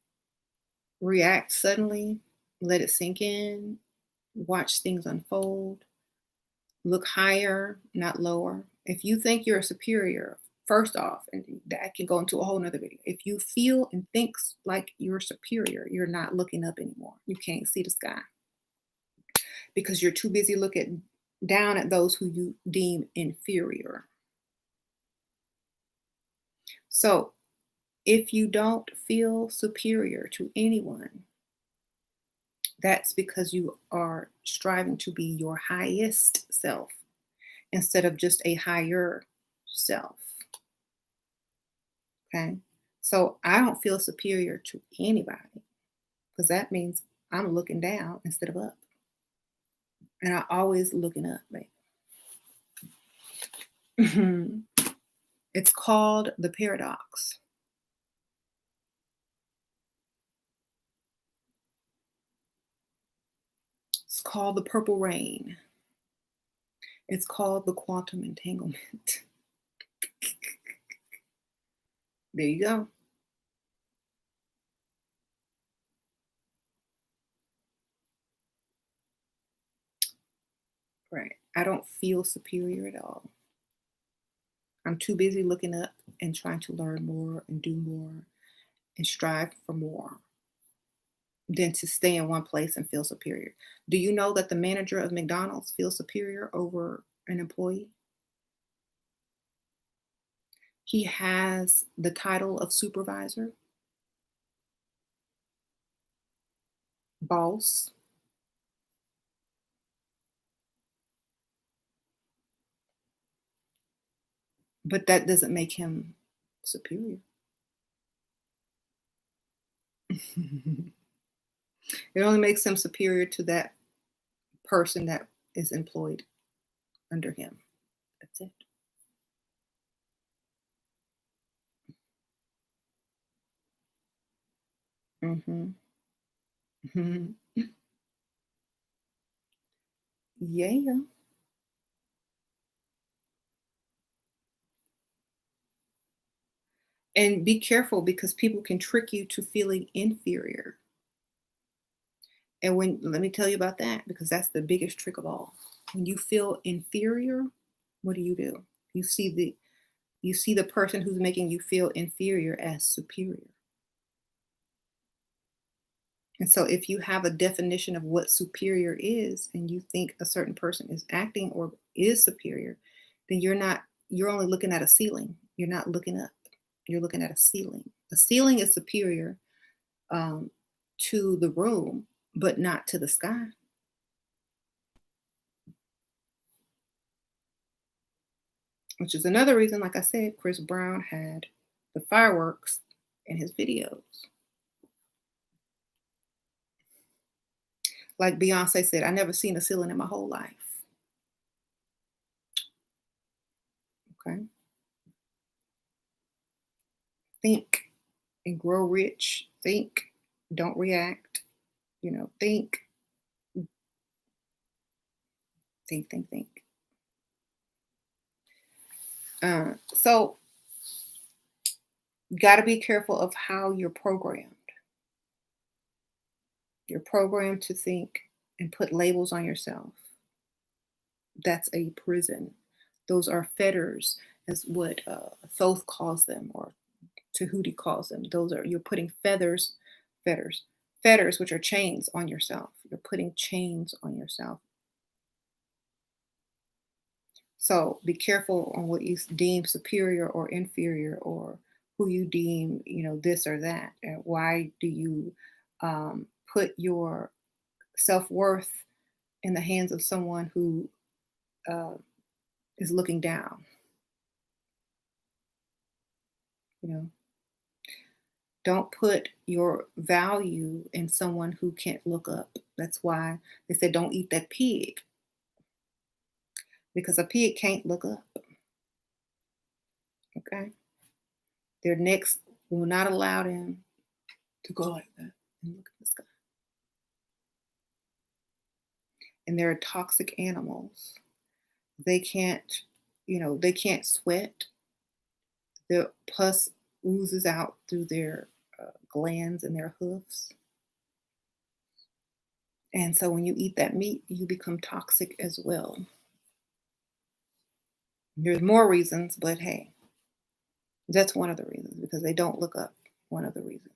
react suddenly. Let it sink in. Watch things unfold. Look higher, not lower. If you think you're a superior, first off, and that can go into a whole nother video. If you feel and think like you're superior, you're not looking up anymore. You can't see the sky because you're too busy looking down at those who you deem inferior. So if you don't feel superior to anyone, that's because you are striving to be your highest self instead of just a higher self. Okay. So I don't feel superior to anybody because that means I'm looking down instead of up. And I'm always looking up, right? It's called the paradox. It's called the purple rain. It's called the quantum entanglement. There you go. Right. I don't feel superior at all. I'm too busy looking up and trying to learn more and do more and strive for more than to stay in one place and feel superior. Do you know that the manager of McDonald's feels superior over an employee? He has the title of supervisor, boss, but that doesn't make him superior. It only makes him superior to that person that is employed under him. That's it. Hmm. Hmm. Yeah. And be careful because people can trick you to feeling inferior. And when, let me tell you about that because that's the biggest trick of all. When you feel inferior, what do? You see the you see the person who's making you feel inferior as superior. And so if you have a definition of what superior is and you think a certain person is acting or is superior, then you're only looking at a ceiling. You're not looking up. You're looking at a ceiling. A ceiling is superior um, to the room, but not to the sky. Which is another reason, like I said, Chris Brown had the fireworks in his videos. Like Beyonce said, I never seen a ceiling in my whole life. Okay. Think and grow rich. Think, don't react. Think, think. So, got to be careful of how you're programmed. You're programmed to think and put labels on yourself. That's a prison. Those are fetters, as what Thoth calls them, or Tahuti calls them. Those are you're putting fetters, fetters, which are chains on yourself. You're putting chains on yourself. So be careful on what you deem superior or inferior or who you deem, this or that? And why do you put your self-worth in the hands of someone who uh, is looking down? You know, don't put your value in someone who can't look up. That's why they said don't eat that pig, because a pig can't look up. Okay, their necks will not allow them to go like that and look at the sky. And they're toxic animals. They can't, they can't sweat. The pus oozes out through their glands and their hoofs. And so when you eat that meat, you become toxic as well. There's more reasons, but hey, that's one of the reasons, because they don't look up. One of the reasons.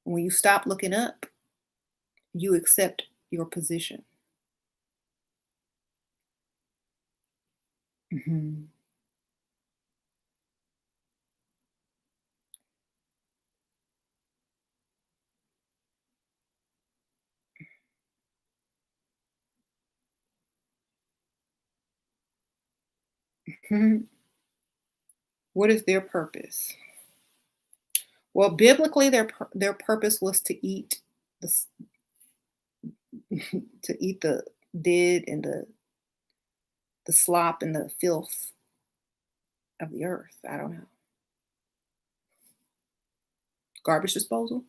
And when you stop looking up, you accept your position. Mhm. What is their purpose? Well, biblically, their purpose was to eat the to eat the dead and the slop and the filth of the earth. I don't know. Garbage disposal?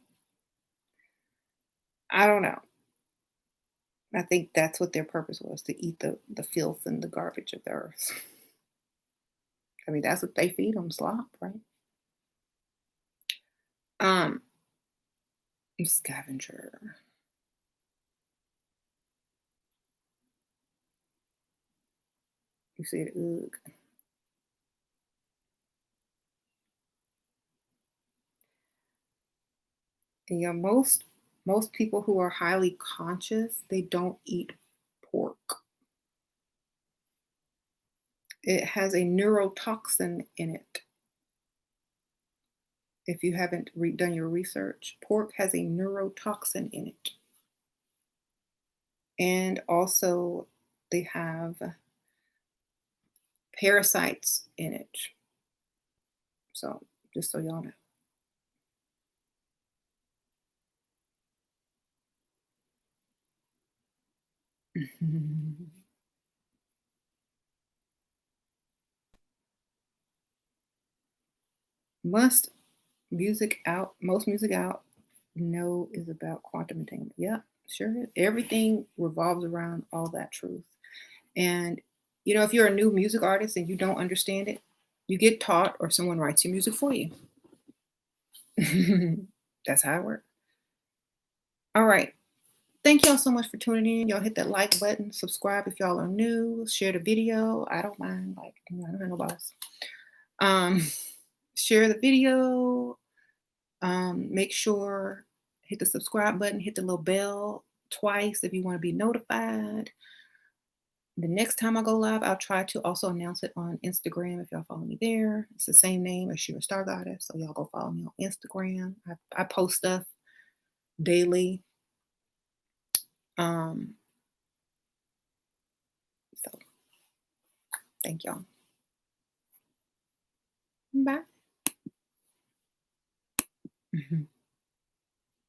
I don't know. I think that's what their purpose was, to eat the filth and the garbage of the earth. I mean, that's what they feed them, slop, right? Um, Scavenger. You said, ugh. And yeah, most people who are highly conscious, they don't eat pork. It has a neurotoxin in it. If you haven't done your research, pork has a neurotoxin in it. And also, they have parasites in it. So, just so y'all know. Must most music out, no, is about quantum entanglement. Yeah, sure is. Everything revolves around all that truth. And, if you're a new music artist and you don't understand it, you get taught or someone writes your music for you. That's how it works. All right. Thank y'all so much for tuning in. Y'all hit that like button, subscribe if y'all are new, share the video. I don't mind. Like, I don't have no boss. Um, share the video. Make sure hit the subscribe button, hit the little bell twice if you want to be notified. The next time I go live, I'll try to also announce it on Instagram if y'all follow me there. It's the same name as Shira Star Goddess, so y'all go follow me on Instagram. I post stuff daily. Um, so thank y'all. Bye.